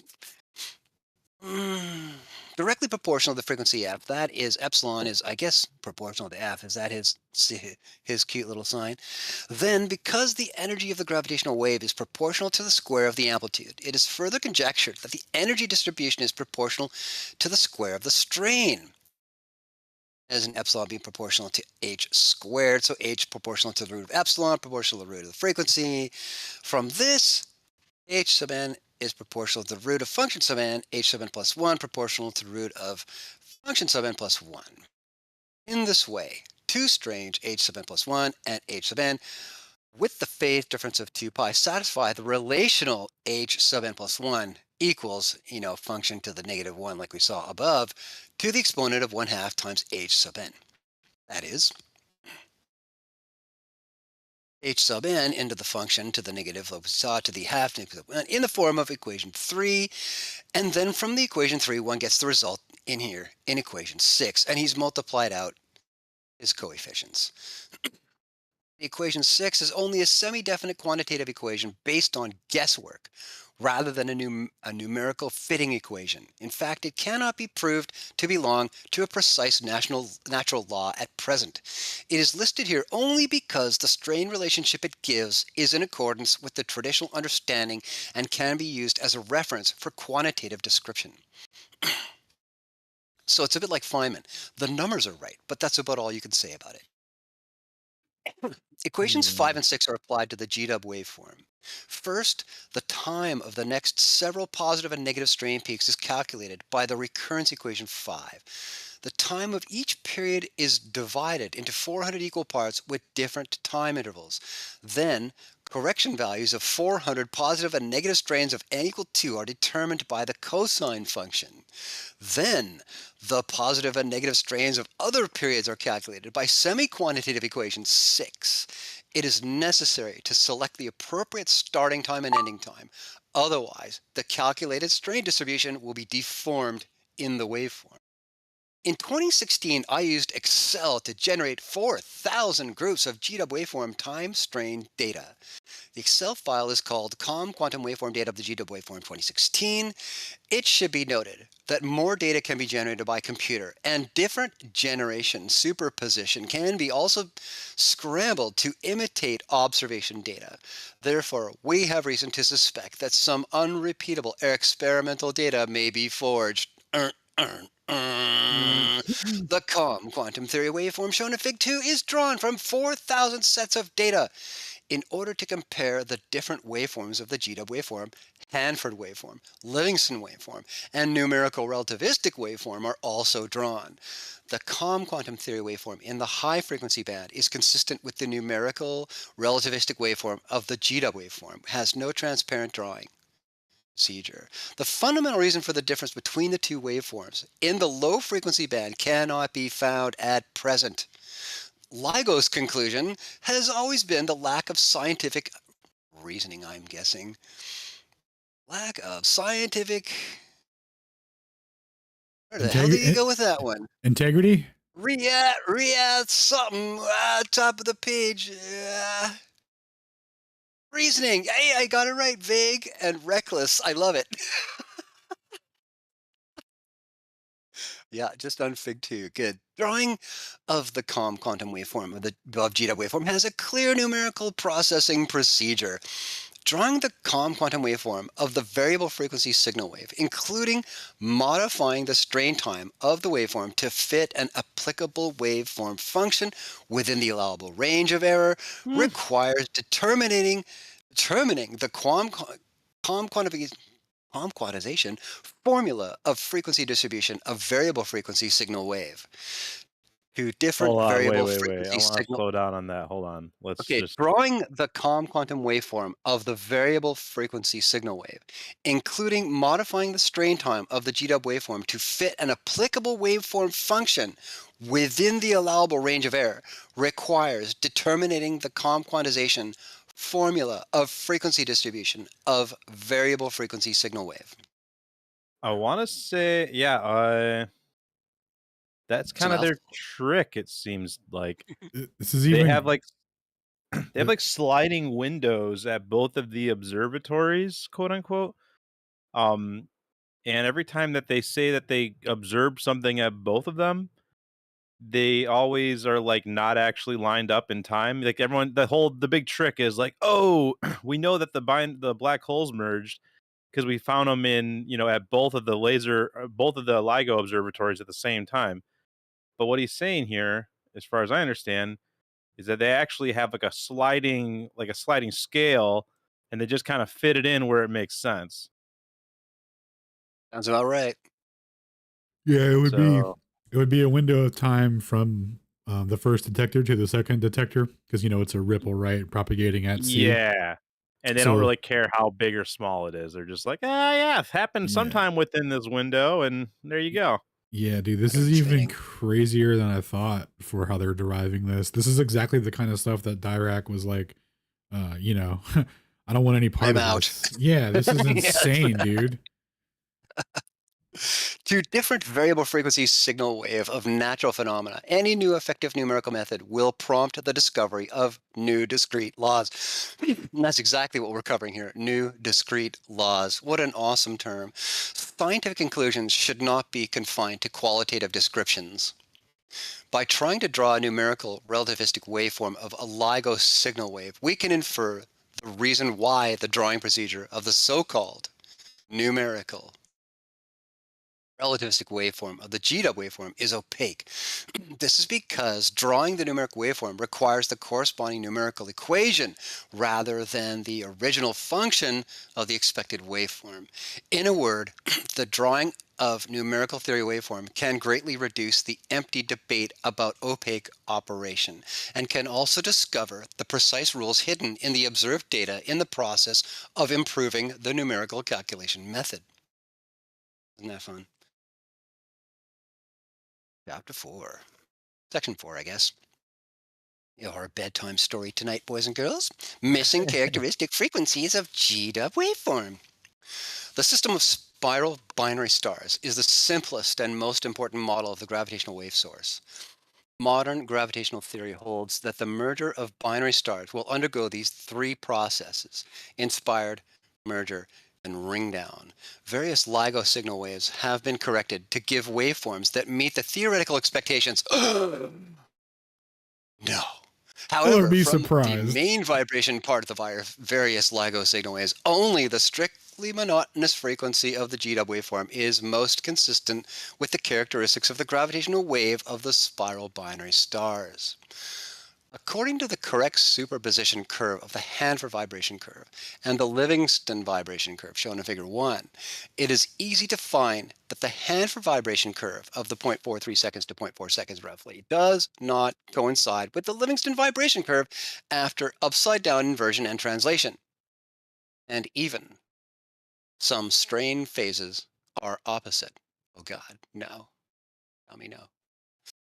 directly proportional to the frequency f, that is, epsilon is, I guess, proportional to f. Is that his cute little sign? Then, because the energy of the gravitational wave is proportional to the square of the amplitude, it is further conjectured that the energy distribution is proportional to the square of the strain, as an epsilon being proportional to h squared. So h proportional to the root of epsilon, proportional to the root of the frequency. From this, h sub n is proportional to the root of function sub n, h sub n plus 1 proportional to the root of function sub n plus 1. In this way, two strains, h sub n plus 1 and h sub n, with the phase difference of 2 pi, satisfy the relational h sub n plus 1 equals, function to the negative 1 like we saw above, to the exponent of 1/2 times h sub n. That is, h sub n into the function to the negative, like we saw, to the half in the form of equation 3. And then from the equation 3, one gets the result in here in equation 6. And he's multiplied out his coefficients. Equation 6 is only a semi-definite quantitative equation based on guesswork rather than a numerical fitting equation. In fact, it cannot be proved to belong to a precise natural law at present. It is listed here only because the strain relationship it gives is in accordance with the traditional understanding and can be used as a reference for quantitative description. So it's a bit like Feynman. The numbers are right, but that's about all you can say about it. Equations 5 and 6 are applied to the G-dub waveform. First, the time of the next several positive and negative strain peaks is calculated by the recurrence equation 5. The time of each period is divided into 400 equal parts with different time intervals. Then, correction values of 400 positive and negative strains of n equal 2 are determined by the cosine function. Then, the positive and negative strains of other periods are calculated by semi-quantitative equation 6. It is necessary to select the appropriate starting time and ending time. Otherwise, the calculated strain distribution will be deformed in the waveform. In 2016, I used Excel to generate 4,000 groups of G-dub waveform time strain data. The Excel file is called COM Quantum Waveform Data of the G-dub Waveform 2016. It should be noted that more data can be generated by computer, and different generation superposition can be also scrambled to imitate observation data. Therefore, we have reason to suspect that some unrepeatable experimental data may be forged. The COM quantum theory waveform shown in Fig 2 is drawn from 4,000 sets of data. In order to compare the different waveforms of the G-dub waveform, Hanford waveform, Livingston waveform, and numerical relativistic waveform are also drawn. The COM quantum theory waveform in the high frequency band is consistent with the numerical relativistic waveform of the G-dub waveform, has no transparent drawing procedure. The fundamental reason for the difference between the two waveforms in the low frequency band cannot be found at present. LIGO's conclusion has always been the lack of scientific reasoning, I'm guessing. Lack of scientific... Where the hell do you go with that one? Integrity? Something, top of the page. Reasoning. Hey, I got it right. Vague and reckless. I love it. Yeah, just on Fig 2. Good. Drawing of the COM quantum waveform, of G-dub waveform, has a clear numerical processing procedure. Drawing the COM quantum waveform of the variable frequency signal wave, including modifying the strain time of the waveform to fit an applicable waveform function within the allowable range of error, requires determining the COM quantization formula of frequency distribution of variable frequency signal wave. to different Hold on, variable wait. frequency I want to signal. slow down on that. Hold on. Let's Okay, just. drawing the calm quantum waveform of the variable frequency signal wave, including modifying the strain time of the GW waveform to fit an applicable waveform function within the allowable range of error, requires determining the calm quantization formula of frequency distribution of variable frequency signal wave. I want to say, yeah. That's It's a kind of their mouthful. trick. It seems like This is they even have like sliding windows at both of the observatories, quote unquote. Um, and every time that they say that they observed something at both of them, they always are like not actually lined up in time. Like everyone, the big trick is like, oh, we know that the black holes merged because we found them in at both of the LIGO observatories at the same time. But what he's saying here, as far as I understand, is that they actually have like a sliding scale, and they just kind of fit it in where it makes sense. Sounds about right. yeah, So it would be a window of time from the first detector to the second detector because it's a ripple, right, propagating at c. yeah, and they don't So really care how big or small it is. They're just like, yeah, it happened yeah, sometime within this window, and there you go. yeah, dude, this Pattern is even fitting. crazier than I thought for how they're deriving this. This is exactly the kind of stuff that Dirac was like, I don't want any part I'm of out. this. Yeah, this is Yeah, that's insane, dude. To different variable frequency signal wave of natural phenomena, any new effective numerical method will prompt the discovery of new discrete laws. And that's exactly what we're covering here, new discrete laws. What an awesome term. Scientific conclusions should not be confined to qualitative descriptions. By trying to draw a numerical relativistic waveform of a LIGO signal wave, we can infer the reason why the drawing procedure of the so-called numerical relativistic waveform of the GW waveform is opaque. This is because drawing the numeric waveform requires the corresponding numerical equation rather than the original function of the expected waveform. In a word, the drawing of numerical theory waveform can greatly reduce the empty debate about opaque operation and can also discover the precise rules hidden in the observed data in the process of improving the numerical calculation method. Isn't that fun? Chapter 4. Section 4, I guess. Your bedtime story tonight, boys and girls. Missing characteristic frequencies of GW waveform. The system of spiral binary stars is the simplest and most important model of the gravitational wave source. Modern gravitational theory holds that the merger of binary stars will undergo these three processes: inspired, merger, and ring down. Various LIGO signal waves have been corrected to give waveforms that meet the theoretical expectations. No. Or However, be from the surprised. main vibration part of the various LIGO signal waves, only the strictly monotonous frequency of the GW waveform is most consistent with the characteristics of the gravitational wave of the spiral binary stars. According to the correct superposition curve of the Hanford vibration curve and the Livingston vibration curve shown in figure 1, it is easy to find that the Hanford vibration curve of the 0.43 seconds to 0.4 seconds roughly does not coincide with the Livingston vibration curve after upside down inversion and translation. And even some strain phases are opposite. Oh God, no. Tell me no.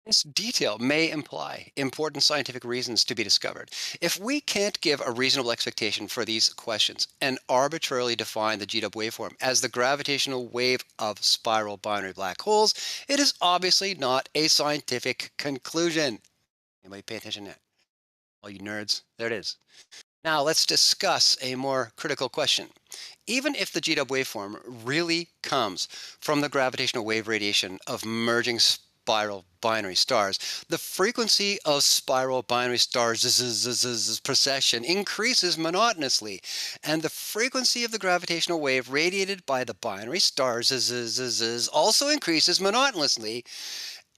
This detail may imply important scientific reasons to be discovered. If we can't give a reasonable expectation for these questions and arbitrarily define the GW waveform as the gravitational wave of spiral binary black holes, it is obviously not a scientific conclusion. Anybody pay attention yet? All you nerds, there it is. Now let's discuss a more critical question. Even if the GW waveform really comes from the gravitational wave radiation of merging spiral binary stars, the frequency of spiral binary stars precession increases monotonously, and the frequency of the gravitational wave radiated by the binary stars also increases monotonously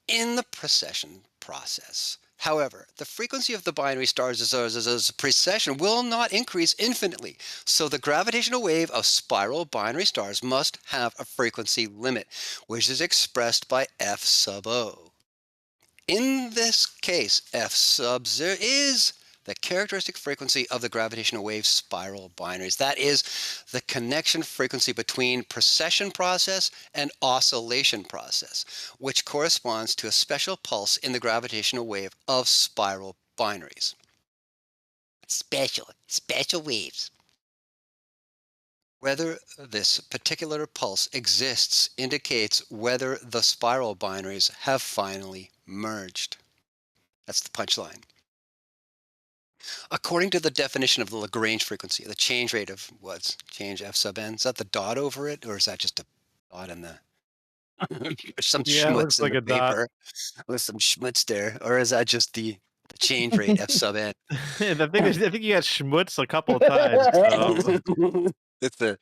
in the precession process. However, the frequency of the binary stars' precession will not increase infinitely, so the gravitational wave of spiral binary stars must have a frequency limit, which is expressed by F sub O. In this case, F sub 0 is the characteristic frequency of the gravitational wave spiral binaries. That is the connection frequency between precession process and oscillation process, which corresponds to a special pulse in the gravitational wave of spiral binaries. Special waves. Whether this particular pulse exists indicates whether the spiral binaries have finally merged. That's the punchline. According to the definition of the Lagrange frequency, the change rate of what's change F sub n, is that the dot over it, or is that just a dot in the some Yeah, it schmutz looks in like the a dot. paper with some schmutz there, or is that just the change rate F sub n? I think you got schmutz a couple of times. It's the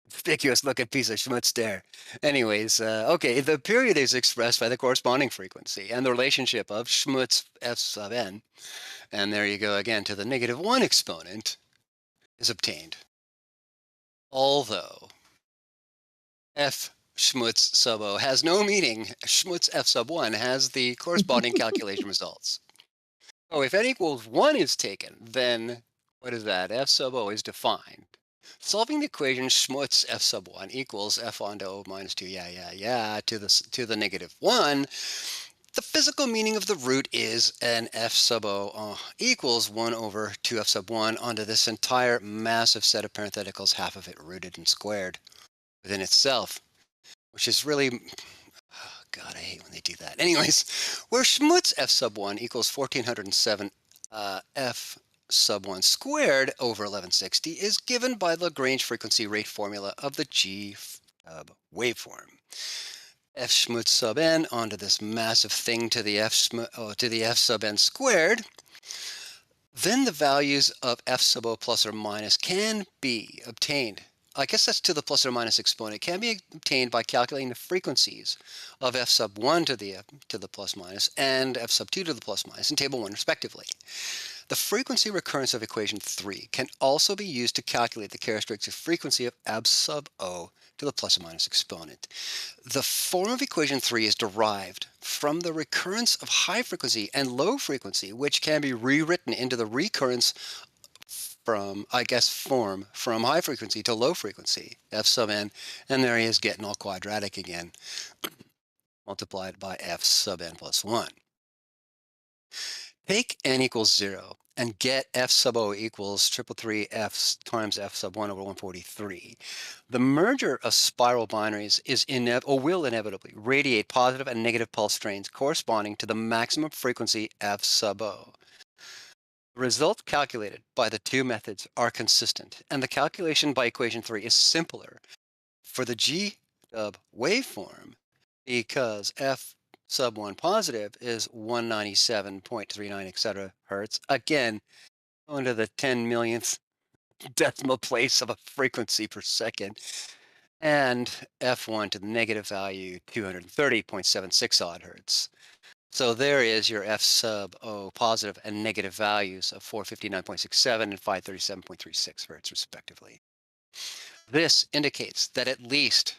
conspicuous looking piece of schmutz there. Anyways, okay, the period is expressed by the corresponding frequency and the relationship of schmutz F sub n, and there you go again to the -1 exponent is obtained. Although F schmutz sub O has no meaning, schmutz F sub 1 has the corresponding calculation results. So if n equals 1 is taken, then what is that? F sub O is defined. Solving the equation schmutz F sub 1 equals F onto O minus 2, to the -1, the physical meaning of the root is an F sub O equals 1 over 2F sub 1 onto this entire massive set of parentheticals, half of it rooted and squared within itself, which is really, oh God, I hate when they do that. Anyways, where schmutz F sub 1 equals 1407 F sub 1 squared over 1160 is given by the Lagrange frequency rate formula of the G waveform. F schmutz sub n onto this massive thing to the F sub n squared, then the values of F sub O plus or minus can be obtained. I guess that's to the plus or minus exponent, can be obtained by calculating the frequencies of F sub 1 to the plus minus and F sub 2 to the plus minus in table 1 respectively. The frequency recurrence of equation 3 can also be used to calculate the characteristic frequency of F sub O to the plus or minus exponent. The form of equation 3 is derived from the recurrence of high frequency and low frequency, which can be rewritten into the recurrence from, form from high frequency to low frequency, F sub n, and there he is getting all quadratic again, multiplied by F sub n plus 1. Take n equals 0 and get F sub O equals 333 F times F sub 1 over 143. The merger of spiral binaries will inevitably radiate positive and negative pulse strains corresponding to the maximum frequency F sub O. The results calculated by the two methods are consistent, and the calculation by equation 3 is simpler for the G dub waveform because F sub 1 positive is 197.39, etc. hertz. Again, going to the 10 millionth decimal place of a frequency per second. And F1 to the negative value, 230.76 odd hertz. So there is your F sub O positive and negative values of 459.67 and 537.36 hertz, respectively. This indicates that at least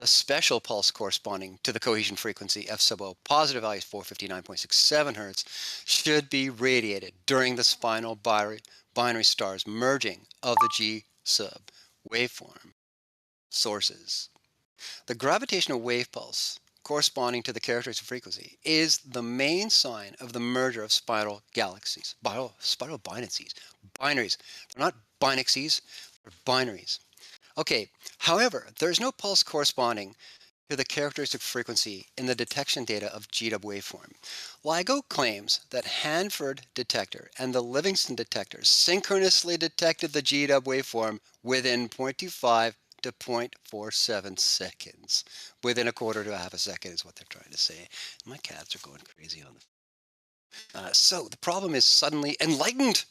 a special pulse corresponding to the cohesion frequency F sub O positive value is 459.67 hertz should be radiated during the spinal binary stars merging of the G sub waveform sources. The gravitational wave pulse corresponding to the characteristic frequency is the main sign of the merger of spiral galaxies, spiral binaries. They're not binaxies, they're binaries. Okay, however, there's no pulse corresponding to the characteristic frequency in the detection data of GW waveform. LIGO claims that Hanford detector and the Livingston detector synchronously detected the GW waveform within 0.25 to 0.47 seconds. Within a quarter to a half a second is what they're trying to say. My cats are going crazy on this. So the problem is suddenly enlightened.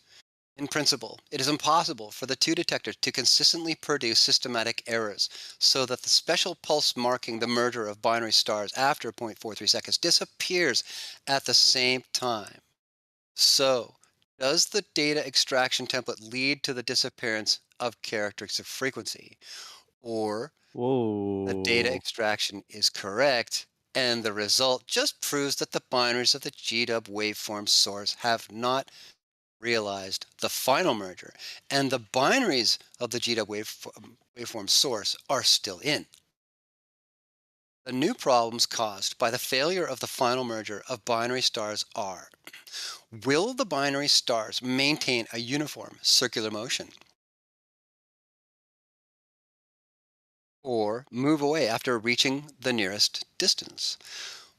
In principle, it is impossible for the two detectors to consistently produce systematic errors so that the special pulse marking the merger of binary stars after 0.43 seconds disappears at the same time. So, does the data extraction template lead to the disappearance of characteristic frequency? Or the data Whoa. extraction is correct And the result just proves that the binaries of the GW waveform source have not realized the final merger, and the binaries of the GW waveform source are still in. The new problems caused by the failure of the final merger of binary stars are: will the binary stars maintain a uniform circular motion, or move away after reaching the nearest distance?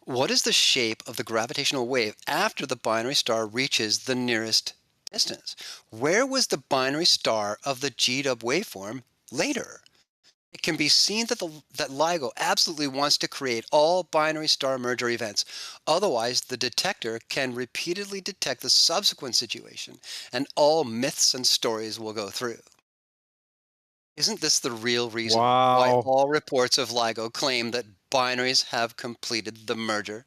What is the shape of the gravitational wave after the binary star reaches the nearest distance? Where was the binary star of the GW waveform later? It can be seen that LIGO absolutely wants to create all binary star merger events. Otherwise, the detector can repeatedly detect the subsequent situation, and all myths and stories will go through. Isn't this the real reason why Wow. all reports of LIGO claim that binaries have completed the merger?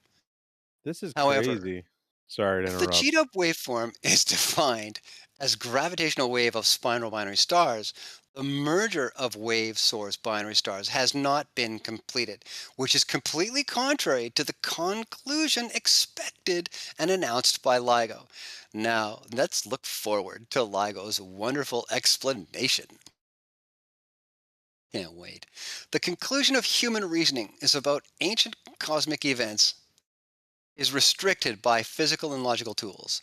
This is However, crazy. Sorry to if the interrupt. GW waveform is defined as gravitational wave of spiral binary stars, the merger of wave source binary stars has not been completed, which is completely contrary to the conclusion expected and announced by LIGO. Now, let's look forward to LIGO's wonderful explanation. Can't wait. The conclusion of human reasoning is about ancient cosmic events is restricted by physical and logical tools.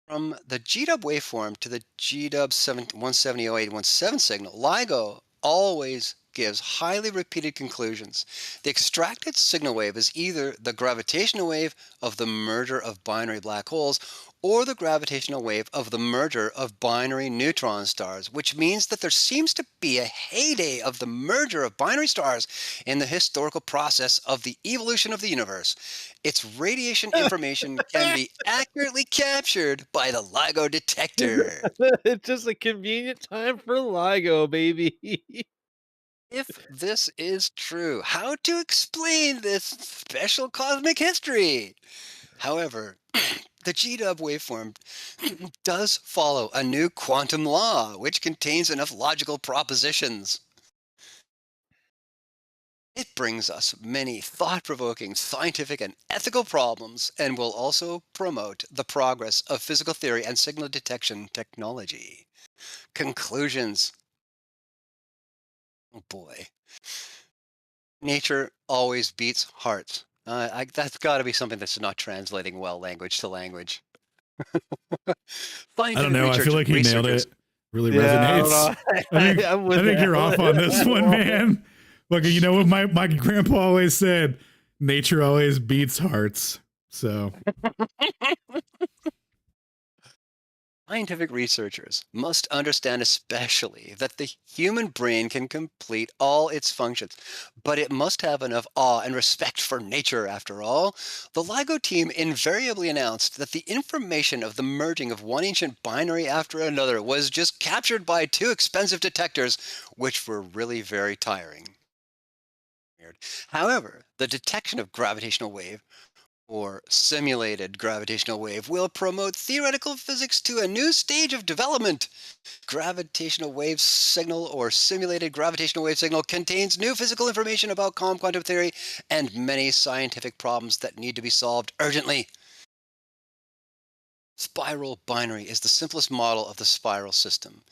From the GW waveform to the GW 1700817 signal, LIGO always gives highly repeated conclusions. The extracted signal wave is either the gravitational wave of the merger of binary black holes or the gravitational wave of the merger of binary neutron stars, which means that there seems to be a heyday of the merger of binary stars in the historical process of the evolution of the universe. Its radiation information can be accurately captured by the LIGO detector. It's just a convenient time for LIGO, baby. If this is true, how to explain this special cosmic history? However, the GW waveform does follow a new quantum law, which contains enough logical propositions. It brings us many thought-provoking scientific and ethical problems and will also promote the progress of physical theory and signal detection technology. Conclusions. Oh boy. Nature always beats hearts. That's got to be something that's not translating well language to language. I don't Scientific know. I feel like he nailed researchers. it. Really Yeah, I don't resonates. know. I think I'm I with think you're off on this one, Alan. man. Look, you know what my grandpa always said: nature always beats hearts. So Scientific researchers must understand especially that the human brain can complete all its functions, but it must have enough awe and respect for nature after all. The LIGO team invariably announced that the information of the merging of one ancient binary after another was just captured by two expensive detectors, which were really very tiring. However, the detection of gravitational wave or simulated gravitational wave will promote theoretical physics to a new stage of development. Gravitational wave signal or simulated gravitational wave signal contains new physical information about calm quantum theory and many scientific problems that need to be solved urgently. Spiral binary is the simplest model of the spiral system.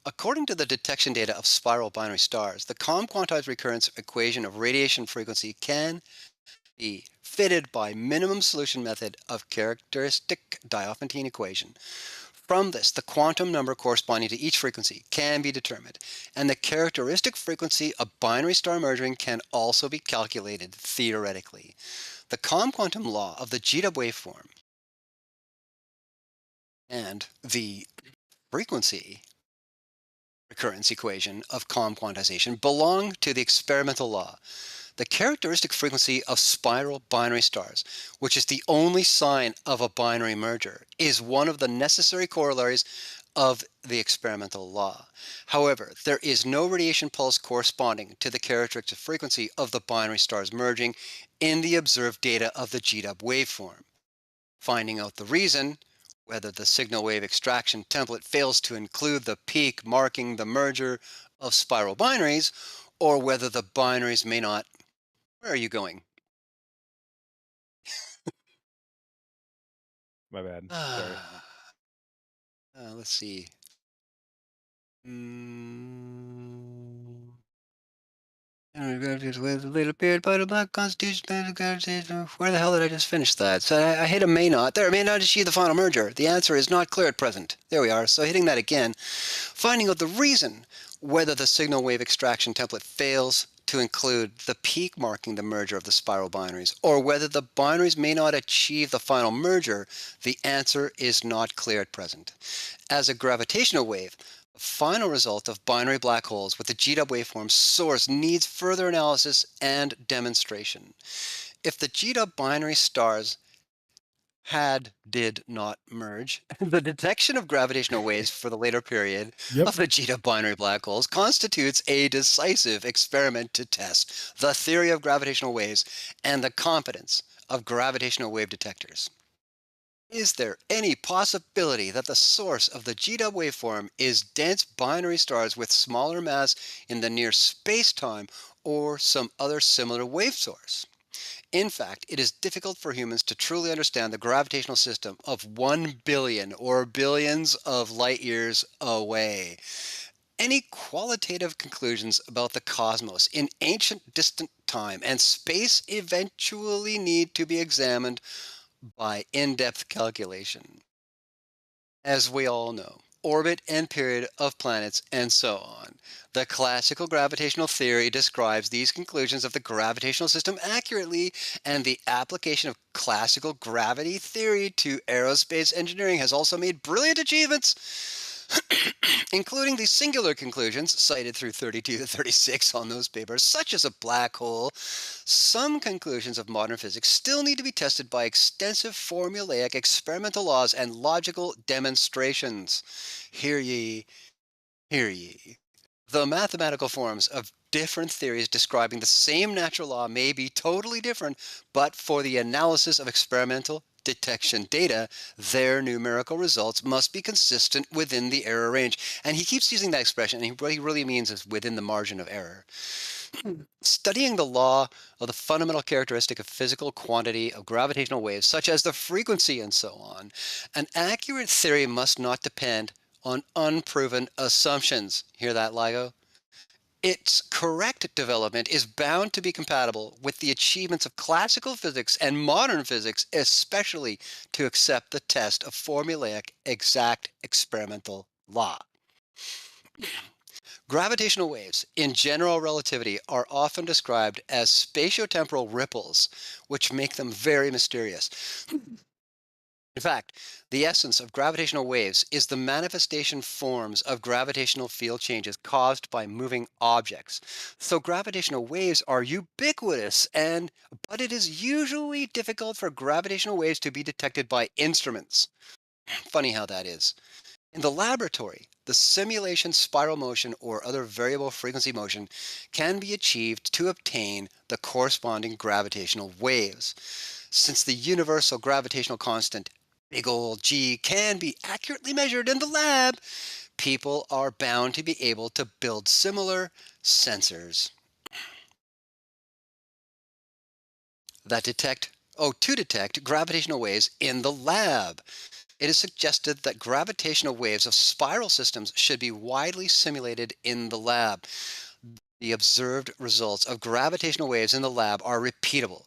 According to the detection data of spiral binary stars, the calm quantized recurrence equation of radiation frequency can be fitted by minimum solution method of characteristic Diophantine equation. From this, the quantum number corresponding to each frequency can be determined, and the characteristic frequency of binary star merging can also be calculated theoretically. The calm quantum law of the GW waveform and the frequency recurrence equation of calm quantization belong to the experimental law. The characteristic frequency of spiral binary stars, which is the only sign of a binary merger, is one of the necessary corollaries of the experimental law. However, there is no radiation pulse corresponding to the characteristic frequency of the binary stars merging in the observed data of the GW waveform. Finding out the reason, whether the signal wave extraction template fails to include the peak marking the merger of spiral binaries, or whether the binaries may not. Where are you going? My bad. Sorry. Let's see. Mm. With a little period, but a black constitution. Where the hell did I just finish that? So I hit a may not. There, may not achieve the final merger. The answer is not clear at present. There we are. So hitting that again, finding out the reason whether the signal wave extraction template fails to include the peak marking the merger of the spiral binaries, or whether the binaries may not achieve the final merger, the answer is not clear at present. As a gravitational wave, the final result of binary black holes with the GW waveform source needs further analysis and demonstration. If the GW binary stars did not merge, the detection of gravitational waves for the later period Yep. of the GW binary black holes constitutes a decisive experiment to test the theory of gravitational waves and the competence of gravitational wave detectors. Is there any possibility that the source of the GW waveform is dense binary stars with smaller mass in the near space-time or some other similar wave source? In fact, it is difficult for humans to truly understand the gravitational system of 1 billion or billions of light years away. Any qualitative conclusions about the cosmos in ancient distant time and space eventually need to be examined by in-depth calculation. As we all know, orbit and period of planets and so on. The classical gravitational theory describes these conclusions of the gravitational system accurately, and the application of classical gravity theory to aerospace engineering has also made brilliant achievements, including the singular conclusions cited through 32 to 36 on those papers, such as a black hole. Some conclusions of modern physics still need to be tested by extensive formulaic experimental laws and logical demonstrations. Hear ye, hear ye. The mathematical forms of different theories describing the same natural law may be totally different, but for the analysis of experimental detection data, their numerical results must be consistent within the error range. And he keeps using that expression, and what he really means is within the margin of error. Studying the law of the fundamental characteristic of physical quantity of gravitational waves, such as the frequency and so on, an accurate theory must not depend on unproven assumptions. Hear that, LIGO? Its correct development is bound to be compatible with the achievements of classical physics and modern physics, especially to accept the test of formulaic exact experimental law. Gravitational waves in general relativity are often described as spatiotemporal ripples, which make them very mysterious. In fact, the essence of gravitational waves is the manifestation forms of gravitational field changes caused by moving objects. So gravitational waves are ubiquitous, but it is usually difficult for gravitational waves to be detected by instruments. Funny how that is. In the laboratory, the simulation spiral motion or other variable frequency motion can be achieved to obtain the corresponding gravitational waves. Since the universal gravitational constant, big ol' G, can be accurately measured in the lab, people are bound to be able to build similar sensors that detect gravitational waves in the lab. It is suggested that gravitational waves of spiral systems should be widely simulated in the lab. The observed results of gravitational waves in the lab are repeatable.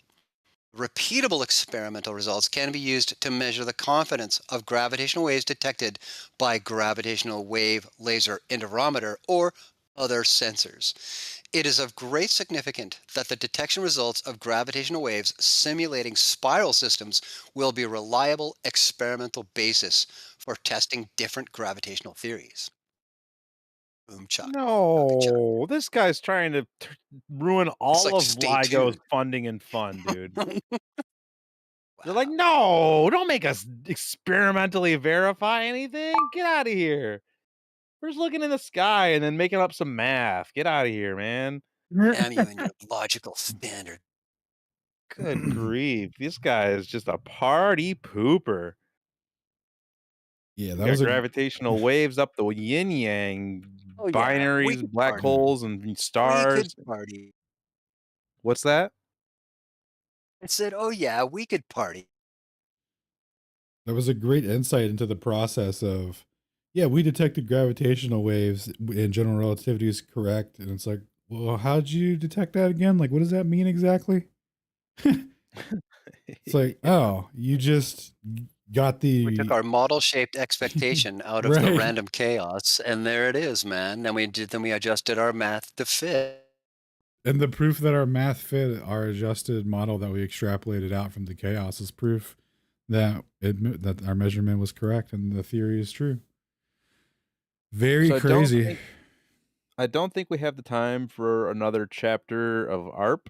Repeatable experimental results can be used to measure the confidence of gravitational waves detected by gravitational wave laser interferometer or other sensors. It is of great significance that the detection results of gravitational waves simulating spiral systems will be a reliable experimental basis for testing different gravitational theories. Boom chuck. No, this guy's trying to ruin It's all like, of stay LIGO's tuned. funding and fun, dude. They're like, Wow. no, don't make us experimentally verify anything. Get out of here. We're just looking in the sky and then making up some math. Get out of here, man. Damn you and your logical standard. Good grief. This guy is just a party pooper. Yeah, We that got was a gravitational waves up the yin yang, Oh yeah, we binaries, could black party. holes, and We could stars. party. What's that? I said, oh yeah, we could party. That was a great insight into the process of, yeah, we detected gravitational waves and general relativity is correct. And it's like, well, how'd you detect that again? Like, what does that mean exactly? It's like, oh, you just got We took the our model-shaped expectation out of the right. random chaos, and there it is, man. Then we adjusted our math to fit. And the proof that our math fit our adjusted model that we extrapolated out from the chaos is proof that that our measurement was correct and the theory is true. Very So crazy. I don't think we have the time for another chapter of ARP.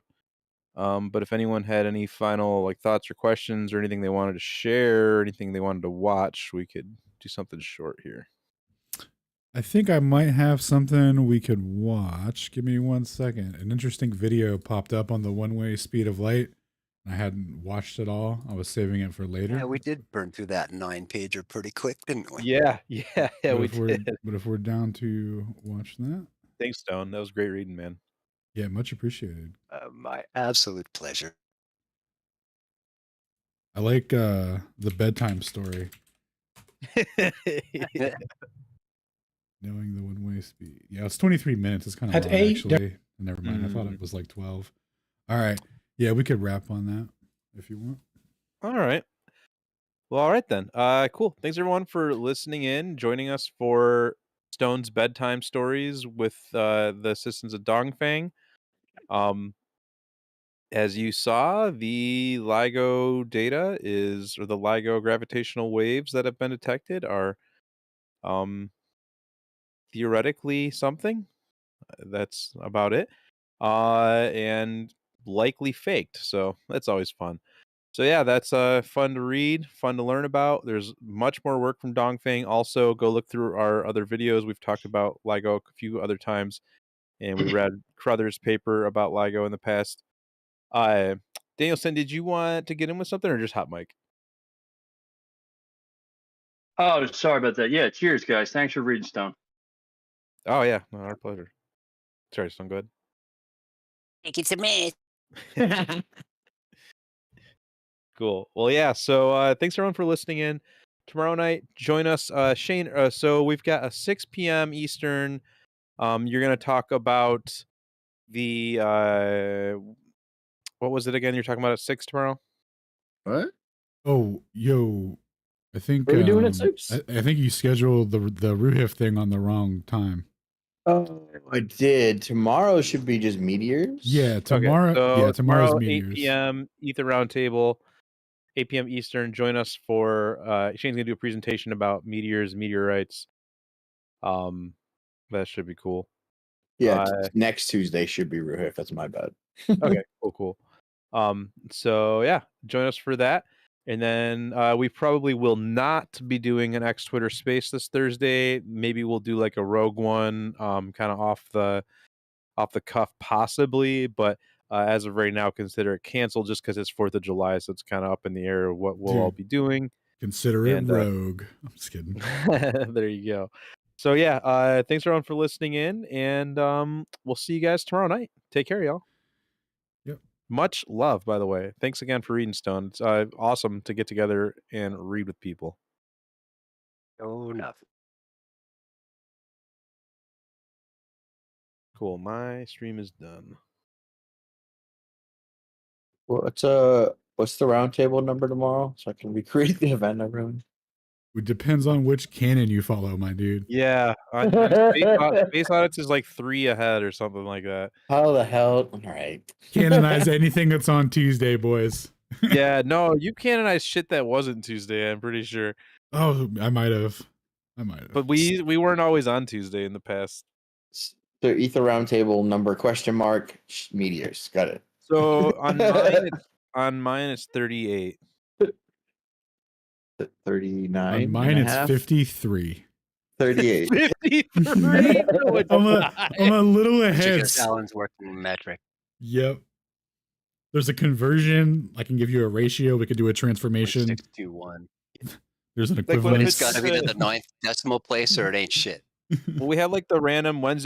But if anyone had any final like thoughts or questions or anything they wanted to share, or anything they wanted to watch, we could do something short here. I think I might have something we could watch. Give me 1 second. An interesting video popped up on the one-way speed of light. I hadn't watched it all. I was saving it for later. Yeah, we did burn through that 9-pager pretty quick, didn't we? Yeah, But we if we're did. but if we're down to watch that, Thanks, Stone. That was great reading, man. yeah, much appreciated. My absolute pleasure. I like the bedtime story. Knowing the one-way speed. Yeah, it's 23 minutes. It's kind of long, actually. Never mind. I thought it was like 12. All right. Yeah, we could wrap on that if you want. All right. Well, all right then. Cool. Thanks everyone for listening in, joining us for Stone's bedtime stories with the assistance of Dongfang. As you saw, the LIGO data or the LIGO gravitational waves that have been detected are theoretically something. That's about it. And likely faked. So that's always fun. So yeah, that's fun to read, fun to learn about. There's much more work from Dongfang. Also, go look through our other videos. We've talked about LIGO a few other times, and we read Crothers' paper about LIGO in the past. Danielson, did you want to get in with something or just hot mic? Oh, sorry about that. Yeah, cheers, guys. Thanks for reading, Stone. Oh yeah, no, our pleasure. Sorry, Stone, go ahead. Think it's a myth. Cool. Well, yeah. So thanks everyone for listening in. Tomorrow night, join us, Shane. So we've got a 6 p.m. Eastern. You're gonna talk about the what was it again? You're talking about at 6 tomorrow. What? Oh, yo, I think What are we doing at 6? I think you scheduled the Ruhif thing on the wrong time. Oh, I did. Tomorrow should be just meteors. Yeah, tomorrow. Okay, so tomorrow's tomorrow, meteors. 8 p.m. Ether Roundtable, 8 p.m. Eastern. Join us for Shane's gonna do a presentation about meteors, meteorites. That should be cool. Yeah, next Tuesday should be Ruhif. That's my bad. Okay, cool. So yeah, join us for that. And then we probably will not be doing an X Twitter space this Thursday. Maybe we'll do like a rogue one, kind of off the cuff, possibly. But as of right now, consider it canceled just because it's 4th of July, so it's kind of up in the air of what we'll all be doing. Consider it rogue. I'm just kidding. There you go. So yeah, thanks everyone for listening in, and we'll see you guys tomorrow night. Take care, y'all. Yep. Much love, by the way. Thanks again for reading, Stone. It's awesome to get together and read with people. Oh, enough. Cool. My stream is done. What's the roundtable number tomorrow so I can recreate the event, everyone? It depends on which canon you follow, my dude. Yeah, Space Audits is like 3 ahead or something like that. How the hell? All right. Canonize anything that's on Tuesday, boys. Yeah, no, you canonized shit that wasn't Tuesday, I'm pretty sure. Oh, I might have. But we weren't always on Tuesday in the past. So Ether Roundtable number ? Meteors. Got it. So on mine it's 38. 39. On mine it's 53. 38. 53. I'm a little ahead. Alan's working metric. Yep. There's a conversion. I can give you a ratio. We could do a transformation. 6 to 1. There's an Like, equivalent. It's got to be to the 9th decimal place or it ain't shit. Well, we have like the random Wednesday